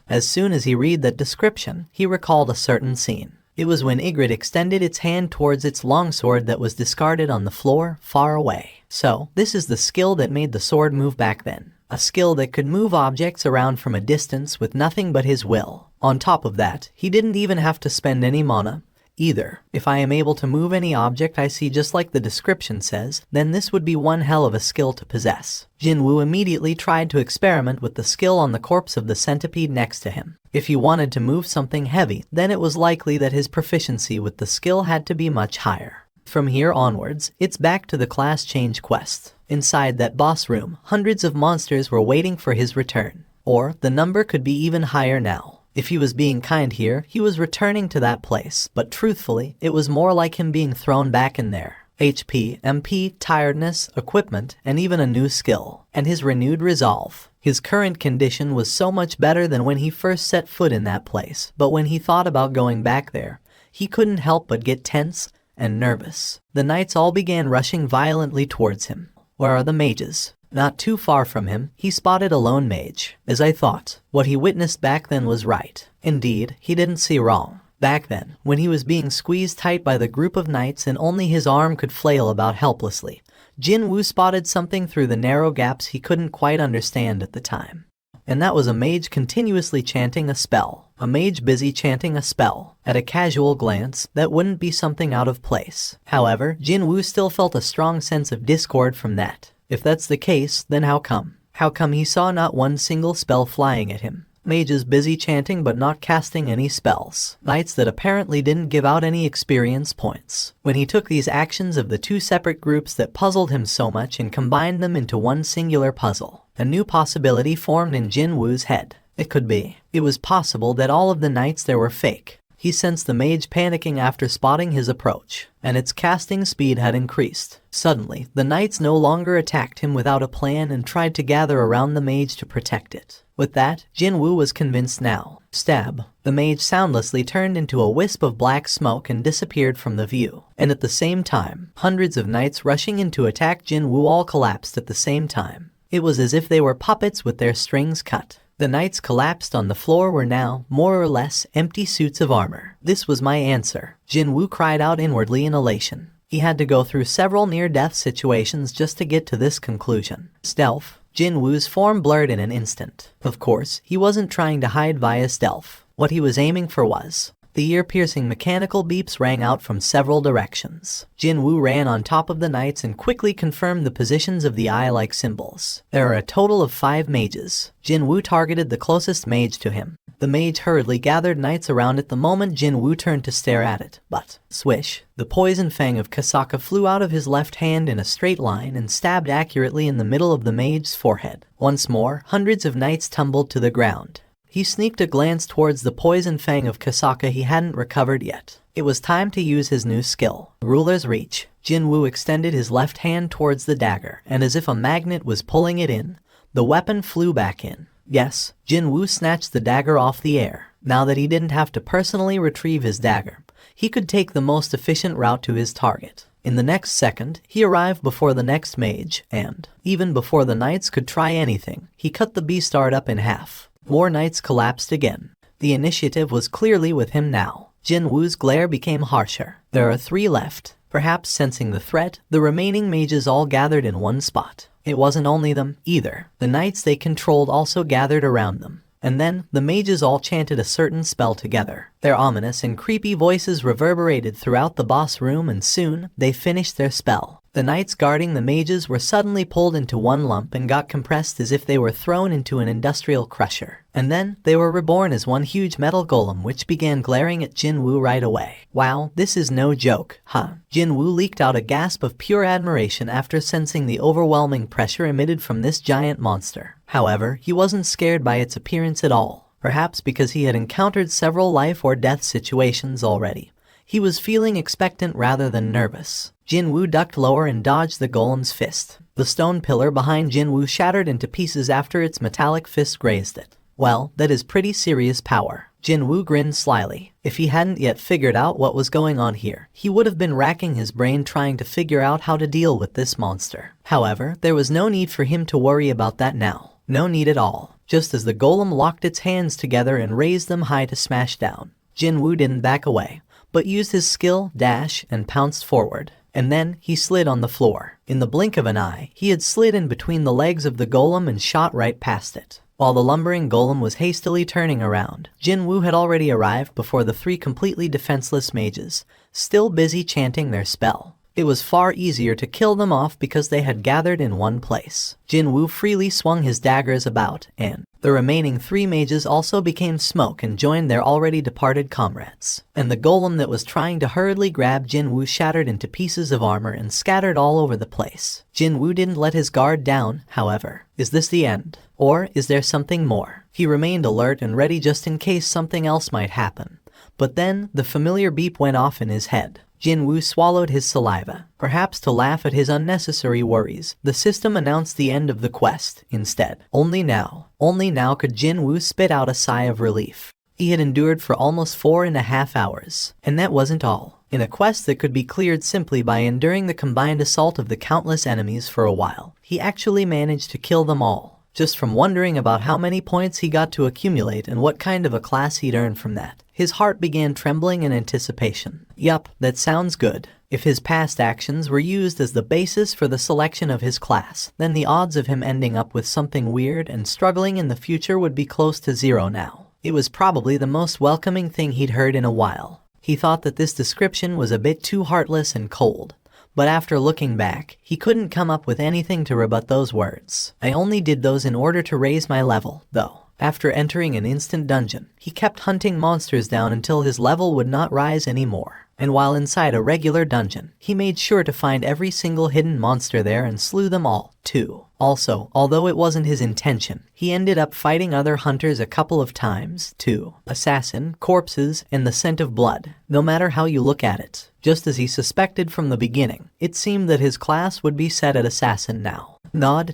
As soon as he read that description, he recalled a certain scene. It was when Ygritte extended its hand towards its longsword that was discarded on the floor, far away. So, this is the skill that made the sword move back then. A skill that could move objects around from a distance with nothing but his will. On top of that, he didn't even have to spend any mana either. If I am able to move any object I see just like the description says, then this would be one hell of a skill to possess. Jinwoo immediately tried to experiment with the skill on the corpse of the centipede next to him. If he wanted to move something heavy, then it was likely that his proficiency with the skill had to be much higher. From here onwards, it's back to the class change quest. Inside that boss room, hundreds of monsters were waiting for his return. Or, the number could be even higher now. If he was being kind here, he was returning to that place, but truthfully, it was more like him being thrown back in there. HP, MP, tiredness, equipment, and even a new skill. And his renewed resolve. His current condition was so much better than when he first set foot in that place, but when he thought about going back there, he couldn't help but get tense and nervous. The knights all began rushing violently towards him. Where are the mages? Not too far from him, he spotted a lone mage. As I thought, what he witnessed back then was right. Indeed, he didn't see wrong. Back then, when he was being squeezed tight by the group of knights and only his arm could flail about helplessly, Jinwoo spotted something through the narrow gaps he couldn't quite understand at the time. And that was a mage continuously chanting a spell. A mage busy chanting a spell. At a casual glance, that wouldn't be something out of place. However, Jinwoo still felt a strong sense of discord from that. If that's the case, then how come? How come he saw not one single spell flying at him? Mages busy chanting but not casting any spells. Knights that apparently didn't give out any experience points. When he took these actions of the two separate groups that puzzled him so much and combined them into one singular puzzle, a new possibility formed in Jinwoo's head. It could be. It was possible that all of the knights there were fake. He sensed the mage panicking after spotting his approach, and its casting speed had increased. Suddenly, the knights no longer attacked him without a plan and tried to gather around the mage to protect it. With that, Jinwoo was convinced now. Stab. The mage soundlessly turned into a wisp of black smoke and disappeared from the view. And at the same time, hundreds of knights rushing in to attack Jinwoo all collapsed at the same time. It was as if they were puppets with their strings cut. The knights collapsed on the floor were now, more or less, empty suits of armor. This was my answer. Jinwoo cried out inwardly in elation. He had to go through several near-death situations just to get to this conclusion. Stealth. Jinwoo's form blurred in an instant. Of course, he wasn't trying to hide via stealth. What he was aiming for was... The ear-piercing mechanical beeps rang out from several directions. Jinwoo ran on top of the knights and quickly confirmed the positions of the eye-like symbols. There are a total of 5 mages. Jinwoo targeted the closest mage to him. The mage hurriedly gathered knights around it the moment Jinwoo turned to stare at it. But, swish, the poison fang of Kasaka flew out of his left hand in a straight line and stabbed accurately in the middle of the mage's forehead. Once more, hundreds of knights tumbled to the ground. He sneaked a glance towards the poison fang of Kasaka he hadn't recovered yet. It was time to use his new skill. Ruler's Reach. Jinwoo extended his left hand towards the dagger, and as if a magnet was pulling it in, the weapon flew back in. Yes, Jinwoo snatched the dagger off the air. Now that he didn't have to personally retrieve his dagger, he could take the most efficient route to his target. In the next second, he arrived before the next mage, and, even before the knights could try anything, he cut the beastard up in half. More knights collapsed again. The initiative was clearly with him now. Jinwoo's glare became harsher. There are 3 left. Perhaps sensing the threat, the remaining mages all gathered in one spot. It wasn't only them, either. The knights they controlled also gathered around them. And then, the mages all chanted a certain spell together. Their ominous and creepy voices reverberated throughout the boss room, and soon, they finished their spell. The knights guarding the mages were suddenly pulled into one lump and got compressed as if they were thrown into an industrial crusher. And then, they were reborn as one huge metal golem which began glaring at Jinwoo right away. Wow, this is no joke, huh? Jinwoo leaked out a gasp of pure admiration after sensing the overwhelming pressure emitted from this giant monster. However, he wasn't scared by its appearance at all. Perhaps because he had encountered several life or death situations already. He was feeling expectant rather than nervous. Jinwoo ducked lower and dodged the golem's fist. The stone pillar behind Jinwoo shattered into pieces after its metallic fist grazed it. Well, that is pretty serious power. Jinwoo grinned slyly. If he hadn't yet figured out what was going on here, he would have been racking his brain trying to figure out how to deal with this monster. However, there was no need for him to worry about that now. No need at all. Just as the golem locked its hands together and raised them high to smash down, Jinwoo didn't back away, but used his skill, dash, and pounced forward. And then, he slid on the floor. In the blink of an eye, he had slid in between the legs of the golem and shot right past it. While the lumbering golem was hastily turning around, Jinwoo had already arrived before the 3 completely defenseless mages, still busy chanting their spell. It was far easier to kill them off because they had gathered in one place. Jinwoo freely swung his daggers about, and the remaining 3 mages also became smoke and joined their already departed comrades. And the golem that was trying to hurriedly grab Jinwoo shattered into pieces of armor and scattered all over the place. Jinwoo didn't let his guard down, however. Is this the end? Or is there something more? He remained alert and ready just in case something else might happen. But then, the familiar beep went off in his head. Jinwoo swallowed his saliva. Perhaps to laugh at his unnecessary worries, the system announced the end of the quest, instead. Only now could Jinwoo spit out a sigh of relief. He had endured for almost 4.5 hours. And that wasn't all. In a quest that could be cleared simply by enduring the combined assault of the countless enemies for a while, he actually managed to kill them all. Just from wondering about how many points he got to accumulate and what kind of a class he'd earn from that. His heart began trembling in anticipation. Yup, that sounds good. If his past actions were used as the basis for the selection of his class, then the odds of him ending up with something weird and struggling in the future would be close to 0 now. It was probably the most welcoming thing he'd heard in a while. He thought that this description was a bit too heartless and cold. But after looking back, he couldn't come up with anything to rebut those words. I only did those in order to raise my level, though. After entering an instant dungeon, he kept hunting monsters down until his level would not rise anymore. And while inside a regular dungeon, he made sure to find every single hidden monster there and slew them all, too. Also, although it wasn't his intention, he ended up fighting other hunters a couple of times, too. Assassin, corpses, and the scent of blood. No matter how you look at it. Just as he suspected from the beginning, it seemed that his class would be set at assassin now. Nod.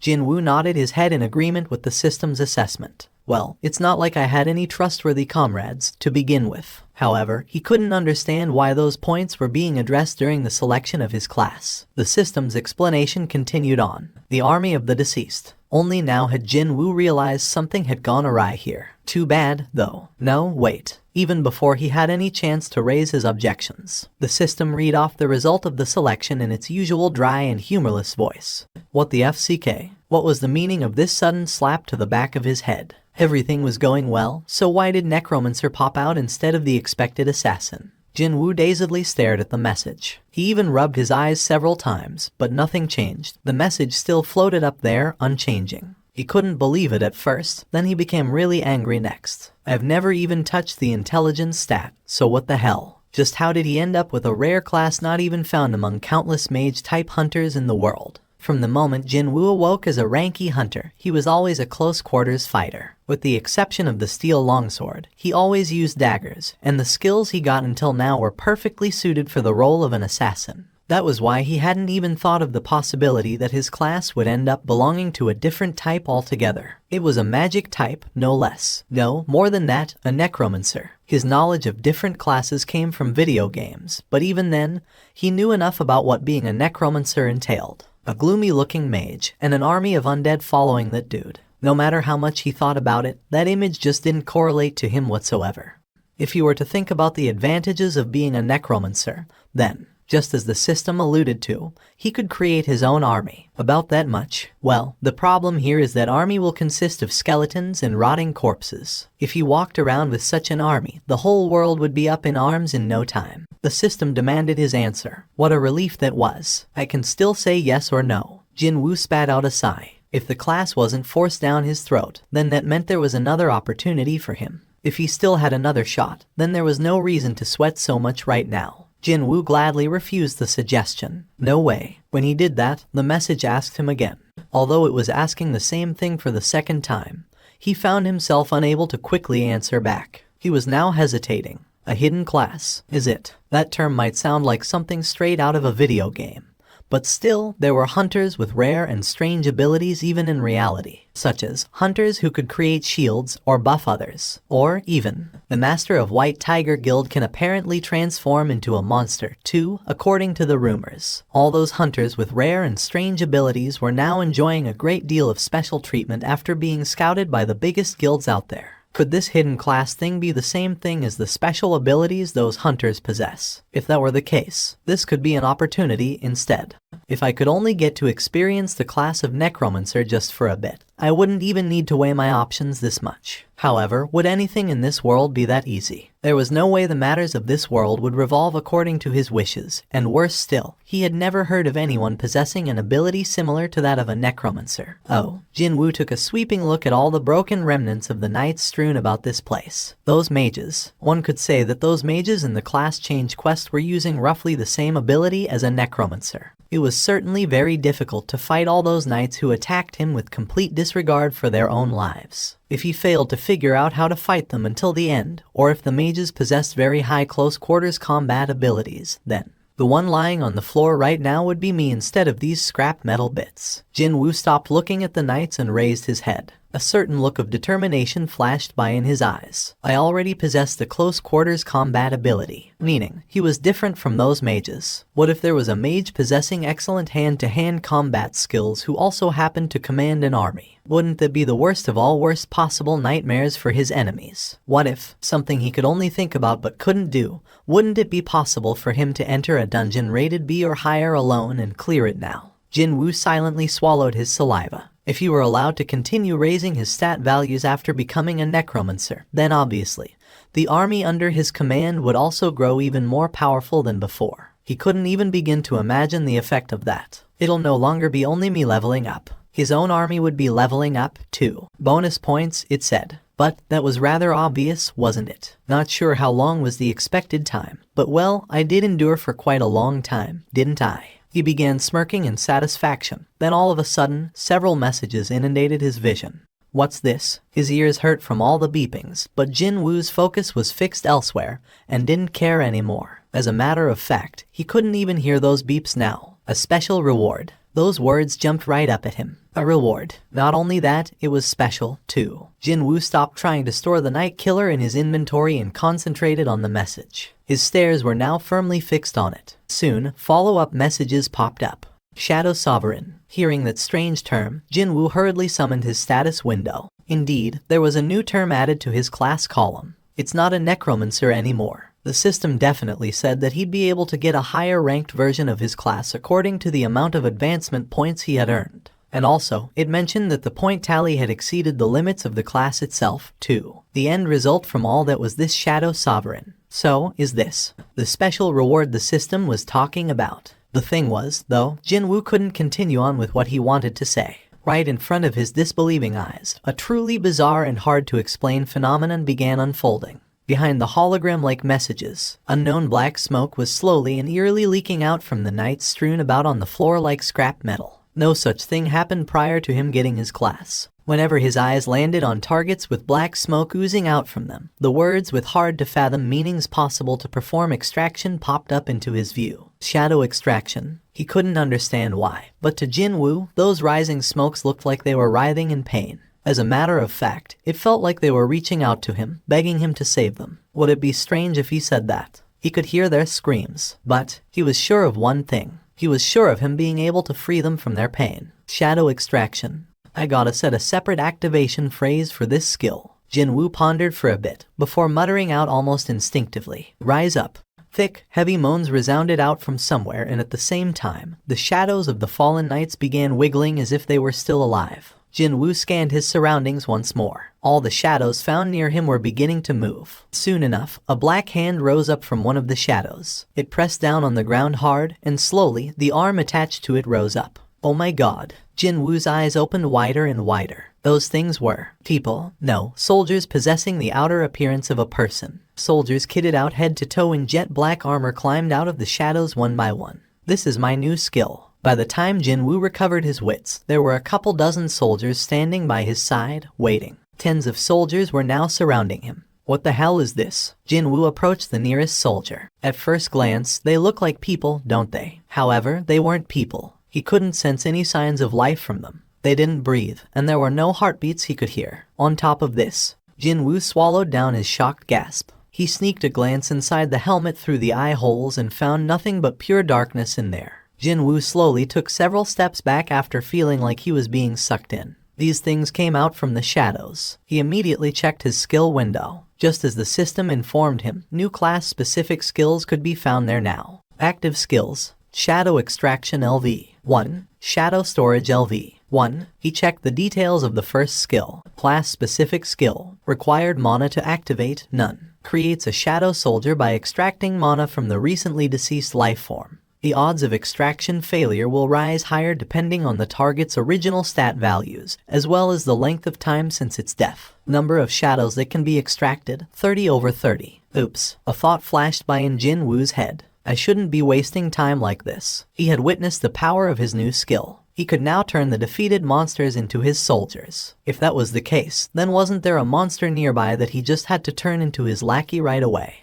Jinwoo nodded his head in agreement with the system's assessment. Well, it's not like I had any trustworthy comrades, to begin with. However, he couldn't understand why those points were being addressed during the selection of his class. The system's explanation continued on. The army of the deceased. Only now had Jinwoo realized something had gone awry here. Too bad, though. No, wait. Even before he had any chance to raise his objections, the system read off the result of the selection in its usual dry and humorless voice. What the FCK? What was the meaning of this sudden slap to the back of his head? Everything was going well, so why did Necromancer pop out instead of the expected assassin? Jinwoo dazedly stared at the message. He even rubbed his eyes several times, but nothing changed. The message still floated up there, unchanging. He couldn't believe it at first, then he became really angry next. I've never even touched the intelligence stat, so what the hell? Just how did he end up with a rare class not even found among countless mage-type hunters in the world? From the moment Jinwoo awoke as a ranky hunter, he was always a close-quarters fighter. With the exception of the steel longsword, he always used daggers, and the skills he got until now were perfectly suited for the role of an assassin. That was why he hadn't even thought of the possibility that his class would end up belonging to a different type altogether. It was a magic type, no less. No, more than that, a necromancer. His knowledge of different classes came from video games, but even then, he knew enough about what being a necromancer entailed. A gloomy-looking mage, and an army of undead following that dude. No matter how much he thought about it, that image just didn't correlate to him whatsoever. If you were to think about the advantages of being a necromancer, then, just as the system alluded to, he could create his own army. About that much. Well, the problem here is that army will consist of skeletons and rotting corpses. If he walked around with such an army, the whole world would be up in arms in no time. The system demanded his answer. What a relief that was. I can still say yes or no. Jinwoo spat out a sigh. If the class wasn't forced down his throat, then that meant there was another opportunity for him. If he still had another shot, then there was no reason to sweat so much right now. Jinwoo gladly refused the suggestion. No way. When he did that, the message asked him again. Although it was asking the same thing for the second time, he found himself unable to quickly answer back. He was now hesitating. A hidden class, is it? That term might sound like something straight out of a video game. But still, there were hunters with rare and strange abilities even in reality, such as hunters who could create shields or buff others, or even, the master of White Tiger Guild can apparently transform into a monster too, according to the rumors. All those hunters with rare and strange abilities were now enjoying a great deal of special treatment after being scouted by the biggest guilds out there. Could this hidden class thing be the same thing as the special abilities those hunters possess? If that were the case, this could be an opportunity instead. If I could only get to experience the class of necromancer just for a bit, I wouldn't even need to weigh my options this much. However, would anything in this world be that easy? There was no way the matters of this world would revolve according to his wishes, and worse still, he had never heard of anyone possessing an ability similar to that of a necromancer. Oh, Jinwoo took a sweeping look at all the broken remnants of the knights strewn about this place. Those mages. One could say that those mages in the class change quest were using roughly the same ability as a necromancer. It was certainly very difficult to fight all those knights who attacked him with complete disregard for their own lives. If he failed to figure out how to fight them until the end, or if the mages possessed very high close quarters combat abilities, then the one lying on the floor right now would be me instead of these scrap metal bits. Jinwoo stopped looking at the knights and raised his head. A certain look of determination flashed by in his eyes. I already possessed the close quarters combat ability, meaning he was different from those mages. What if there was a mage possessing excellent hand-to-hand combat skills who also happened to command an army? Wouldn't that be the worst of all worst possible nightmares for his enemies? What if, something he could only think about but couldn't do, wouldn't it be possible for him to enter a dungeon rated B or higher alone and clear it now? Jinwoo silently swallowed his saliva. If he were allowed to continue raising his stat values after becoming a necromancer, then obviously, the army under his command would also grow even more powerful than before. He couldn't even begin to imagine the effect of that. It'll no longer be only me leveling up. His own army would be leveling up, too. Bonus points, it said. But that was rather obvious, wasn't it? Not sure how long was the expected time. But well, I did endure for quite a long time, didn't I? He began smirking in satisfaction. Then all of a sudden, several messages inundated his vision. What's this? His ears hurt from all the beepings, but Jinwoo's focus was fixed elsewhere and didn't care anymore. As a matter of fact, he couldn't even hear those beeps now. A special reward. Those words jumped right up at him. A reward. Not only that, it was special, too. Jinwoo stopped trying to store the Night Killer in his inventory and concentrated on the message. His stares were now firmly fixed on it. Soon, follow-up messages popped up. Shadow Sovereign. Hearing that strange term, Jinwoo hurriedly summoned his status window. Indeed, there was a new term added to his class column. It's not a necromancer anymore. The system definitely said that he'd be able to get a higher ranked version of his class according to the amount of advancement points he had earned. And also, it mentioned that the point tally had exceeded the limits of the class itself, too. The end result from all that was this Shadow Sovereign. So, is this the special reward the system was talking about? The thing was, though, Jinwoo couldn't continue on with what he wanted to say. Right in front of his disbelieving eyes, a truly bizarre and hard-to-explain phenomenon began unfolding. Behind the hologram-like messages, unknown black smoke was slowly and eerily leaking out from the knights strewn about on the floor like scrap metal. No such thing happened prior to him getting his class. Whenever his eyes landed on targets with black smoke oozing out from them, the words with hard-to-fathom meanings possible to perform extraction popped up into his view. Shadow extraction. He couldn't understand why, but to Jinwoo, those rising smokes looked like they were writhing in pain. As a matter of fact, it felt like they were reaching out to him, begging him to save them. Would it be strange if he said that? He could hear their screams, but he was sure of one thing. He was sure of him being able to free them from their pain. Shadow extraction. I gotta set a separate activation phrase for this skill. Jinwoo pondered for a bit, before muttering out almost instinctively, "Rise up." Thick, heavy moans resounded out from somewhere, and at the same time, the shadows of the fallen knights began wiggling as if they were still alive. Jinwoo scanned his surroundings once more. All the shadows found near him were beginning to move. Soon enough, a black hand rose up from one of the shadows. It pressed down on the ground hard, and slowly, the arm attached to it rose up. Oh my god. Jinwoo's eyes opened wider and wider. Those things were people, no, soldiers possessing the outer appearance of a person. Soldiers kitted out head to toe in jet black armor climbed out of the shadows one by one. This is my new skill. By the time Jinwoo recovered his wits, there were a couple dozen soldiers standing by his side, waiting. Tens of soldiers were now surrounding him. What the hell is this? Jinwoo approached the nearest soldier. At first glance, they look like people, don't they? However, they weren't people. He couldn't sense any signs of life from them. They didn't breathe, and there were no heartbeats he could hear. On top of this, Jinwoo swallowed down his shocked gasp. He sneaked a glance inside the helmet through the eye holes and found nothing but pure darkness in there. Jinwoo slowly took several steps back after feeling like he was being sucked in. These things came out from the shadows. He immediately checked his skill window. Just as the system informed him, new class-specific skills could be found there now. Active skills. Shadow Extraction LV. 1. Shadow Storage LV. 1. He checked the details of the first skill. Class-specific skill. Required mana to activate, none. Creates a shadow soldier by extracting mana from the recently deceased life form. The odds of extraction failure will rise higher depending on the target's original stat values, as well as the length of time since its death. Number of shadows that can be extracted, 30/30. Oops, a thought flashed by in Jinwoo's head. I shouldn't be wasting time like this. He had witnessed the power of his new skill. He could now turn the defeated monsters into his soldiers. If that was the case, then wasn't there a monster nearby that he just had to turn into his lackey right away?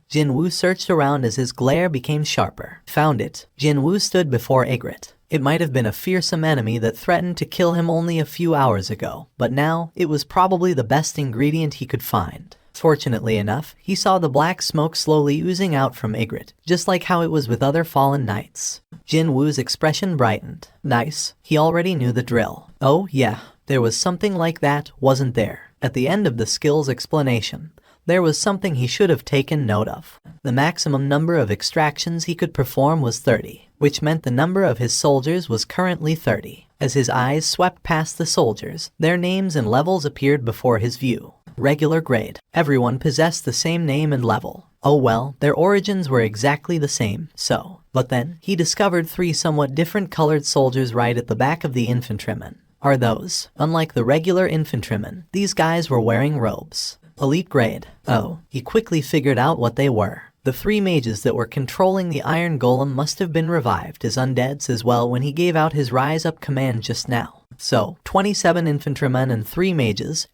Jinwoo searched around as his glare became sharper. Found it. Jinwoo stood before Ygritte. It might have been a fearsome enemy that threatened to kill him only a few hours ago, but now it was probably the best ingredient he could find. Fortunately enough, he saw the black smoke slowly oozing out from Ygritte, just like how it was with other fallen knights. Jinwoo's expression brightened. Nice. He already knew the drill. Oh yeah, there was something like that, wasn't there? At the end of the skill's explanation, there was something he should have taken note of. The maximum number of extractions he could perform was 30, which meant the number of his soldiers was currently 30. As his eyes swept past the soldiers, their names and levels appeared before his view. Regular grade. Everyone possessed the same name and level. Oh well, their origins were exactly the same, so. But then, he discovered 3 somewhat different colored soldiers right at the back of the infantrymen. Are those? Unlike the regular infantrymen, these guys were wearing robes. Elite grade. Oh, he quickly figured out what they were. The 3 mages that were controlling the Iron Golem must have been revived as undeads as well when he gave out his Rise Up command just now. So, 27 infantrymen and 3 mages,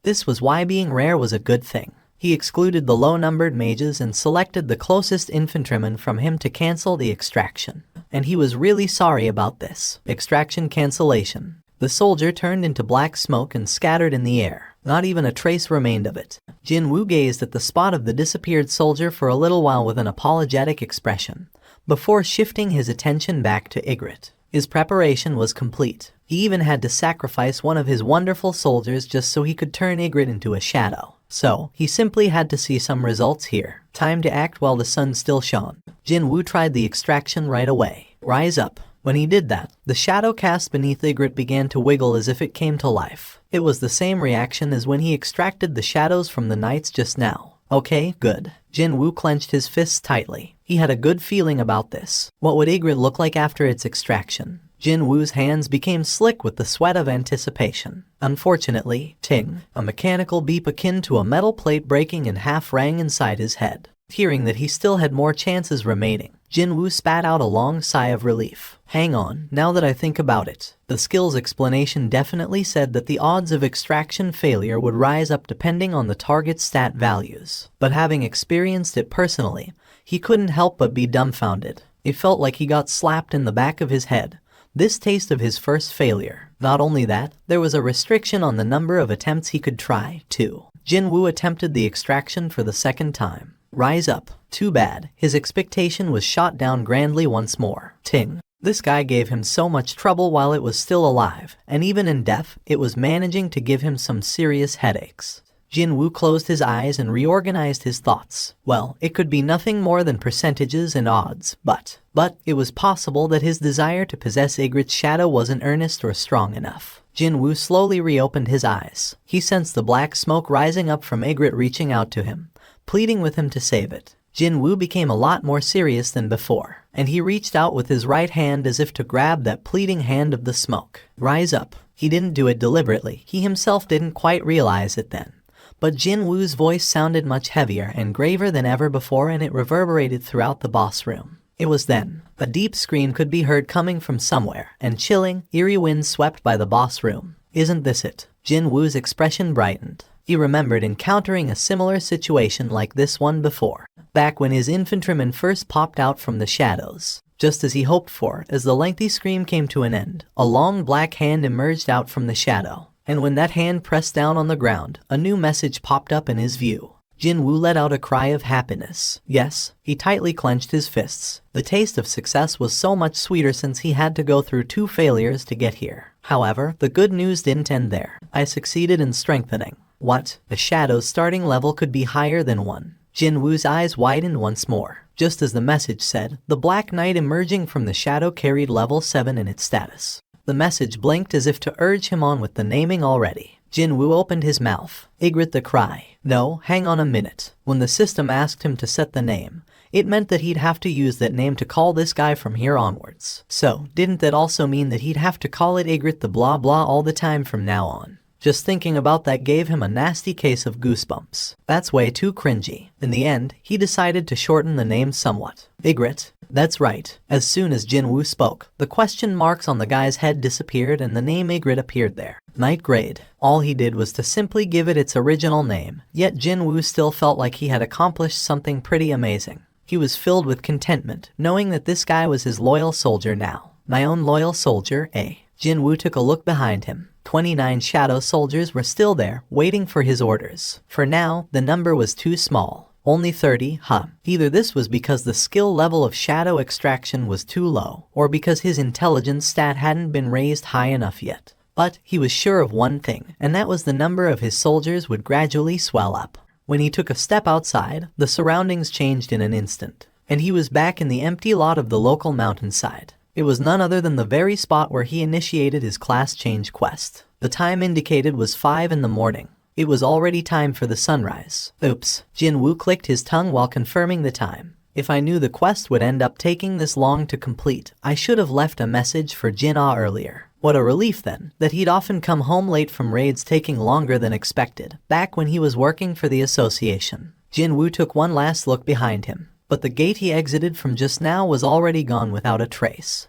This was why being rare was a good thing. He excluded the low-numbered mages and selected the closest infantryman from him to cancel the extraction. And he was really sorry about this. Extraction cancellation. The soldier turned into black smoke and scattered in the air. Not even a trace remained of it. Jinwoo gazed at the spot of the disappeared soldier for a little while with an apologetic expression, before shifting his attention back to Ygritte. His preparation was complete. He even had to sacrifice one of his wonderful soldiers just so he could turn Ygritte into a shadow. So, he simply had to see some results here. Time to act while the sun still shone. Jinwoo tried the extraction right away. Rise up. When he did that, the shadow cast beneath Ygritte began to wiggle as if it came to life. It was the same reaction as when he extracted the shadows from the knights just now. Okay, good. Jinwoo clenched his fists tightly. He had a good feeling about this. What would Ygritte look like after its extraction? Jinwoo's hands became slick with the sweat of anticipation. Unfortunately, ting, a mechanical beep akin to a metal plate breaking in half rang inside his head. Hearing that he still had more chances remaining, Jinwoo spat out a long sigh of relief. Hang on, now that I think about it. The skill's explanation definitely said that the odds of extraction failure would rise up depending on the target's stat values. But having experienced it personally, he couldn't help but be dumbfounded. It felt like he got slapped in the back of his head. This taste of his first failure. Not only that, there was a restriction on the number of attempts he could try, too. Jinwoo attempted the extraction for the second time. Rise up. Too bad. His expectation was shot down grandly once more. Ting. This guy gave him so much trouble while it was still alive, and even in death, it was managing to give him some serious headaches. Jinwoo closed his eyes and reorganized his thoughts. Well, it could be nothing more than percentages and odds, but it was possible that his desire to possess Ygritte's shadow wasn't earnest or strong enough. Jinwoo slowly reopened his eyes. He sensed the black smoke rising up from Ygritte reaching out to him, pleading with him to save it. Jinwoo became a lot more serious than before, and he reached out with his right hand as if to grab that pleading hand of the smoke. Rise up. He didn't do it deliberately. He himself didn't quite realize it then. But Jinwoo's voice sounded much heavier and graver than ever before, and it reverberated throughout the boss room. It was then. A deep scream could be heard coming from somewhere, and chilling, eerie winds swept by the boss room. Isn't this it? Jinwoo's expression brightened. He remembered encountering a similar situation like this one before, back when his infantryman first popped out from the shadows. Just as he hoped for, as the lengthy scream came to an end, a long black hand emerged out from the shadow. And when that hand pressed down on the ground, a new message popped up in his view. Jinwoo let out a cry of happiness. Yes, he tightly clenched his fists. The taste of success was so much sweeter since he had to go through 2 failures to get here. However, the good news didn't end there. I succeeded in strengthening. What? The shadow's starting level could be higher than 1. Jinwoo's eyes widened once more. Just as the message said, the Black Knight emerging from the shadow carried level 7 in its status. The message blinked as if to urge him on with the naming already. Jinwoo opened his mouth. Ygritte the cry. No, hang on a minute. When the system asked him to set the name, it meant that he'd have to use that name to call this guy from here onwards. So, didn't that also mean that he'd have to call it Ygritte the blah blah all the time from now on? Just thinking about that gave him a nasty case of goosebumps. That's way too cringy. In the end, he decided to shorten the name somewhat. Ygritte. That's right. As soon as Jinwoo spoke, the question marks on the guy's head disappeared and the name Ygritte appeared there. Night grade. All he did was to simply give it its original name, yet Jinwoo still felt like he had accomplished something pretty amazing. He was filled with contentment, knowing that this guy was his loyal soldier now. My own loyal soldier, eh? Jinwoo took a look behind him. 29 shadow soldiers were still there, waiting for his orders. For now, the number was too small. Only 30, Either this was because the skill level of shadow extraction was too low, or because his intelligence stat hadn't been raised high enough yet. But he was sure of one thing, and that was the number of his soldiers would gradually swell up. When he took a step outside, the surroundings changed in an instant, and he was back in the empty lot of the local mountainside. It was none other than the very spot where he initiated his class change quest. The time indicated was 5 in the morning. It was already time for the sunrise. Oops. Jinwoo clicked his tongue while confirming the time. If I knew the quest would end up taking this long to complete, I should have left a message for Jin-Ah earlier. What a relief then, that he'd often come home late from raids taking longer than expected, back when he was working for the association. Jinwoo took one last look behind him, but the gate he exited from just now was already gone without a trace.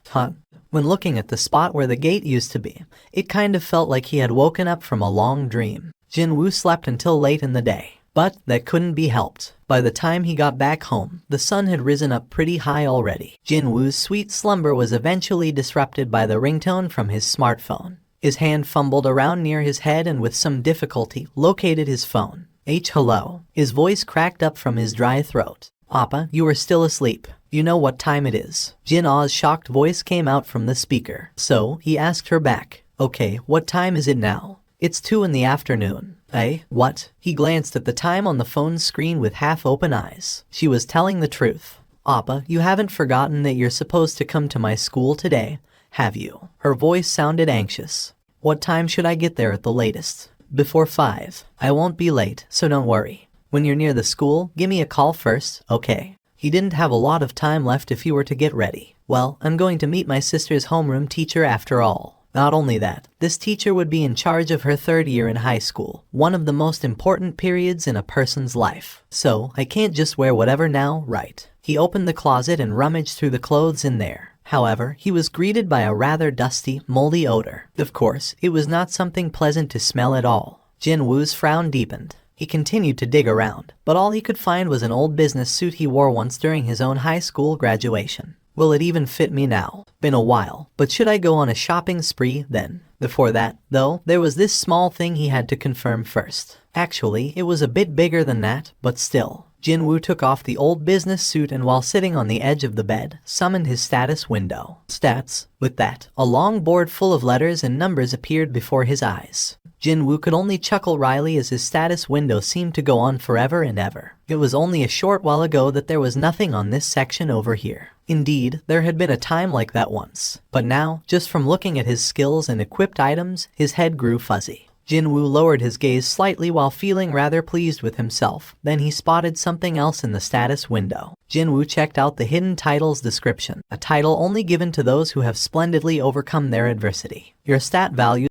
When looking at the spot where the gate used to be, it kind of felt like he had woken up from a long dream. Jinwoo slept until late in the day, but that couldn't be helped. By the time he got back home, the sun had risen up pretty high already. Jinwoo's sweet slumber was eventually disrupted by the ringtone from his smartphone. His hand fumbled around near his head and with some difficulty located his phone. Hello. His voice cracked up from his dry throat. Appa, you are still asleep. You know what time it is. Jin-Ah's shocked voice came out from the speaker. So, he asked her back. Okay, what time is it now? It's 2 in the afternoon. Eh? What? He glanced at the time on the phone's screen with half-open eyes. She was telling the truth. Appa, you haven't forgotten that you're supposed to come to my school today, have you? Her voice sounded anxious. What time should I get there at the latest? Before 5. I won't be late, so don't worry. When you're near the school, give me a call first, okay? He didn't have a lot of time left if he were to get ready. Well, I'm going to meet my sister's homeroom teacher after all. Not only that, this teacher would be in charge of her third year in high school, one of the most important periods in a person's life. So, I can't just wear whatever now, right? He opened the closet and rummaged through the clothes in there. However, he was greeted by a rather dusty, moldy odor. Of course, it was not something pleasant to smell at all. Jinwoo's frown deepened. He continued to dig around, but all he could find was an old business suit he wore once during his own high school graduation. Will it even fit me now? Been a while, but should I go on a shopping spree then? Before that, though, there was this small thing he had to confirm first. Actually, it was a bit bigger than that, but still. Jinwoo took off the old business suit and while sitting on the edge of the bed, summoned his status window. Stats. With that, a long board full of letters and numbers appeared before his eyes. Jinwoo could only chuckle wryly as his status window seemed to go on forever and ever. It was only a short while ago that there was nothing on this section over here. Indeed, there had been a time like that once. But now, just from looking at his skills and equipped items, his head grew fuzzy. Jinwoo lowered his gaze slightly while feeling rather pleased with himself. Then he spotted something else in the status window. Jinwoo checked out the hidden title's description, a title only given to those who have splendidly overcome their adversity. Your stat value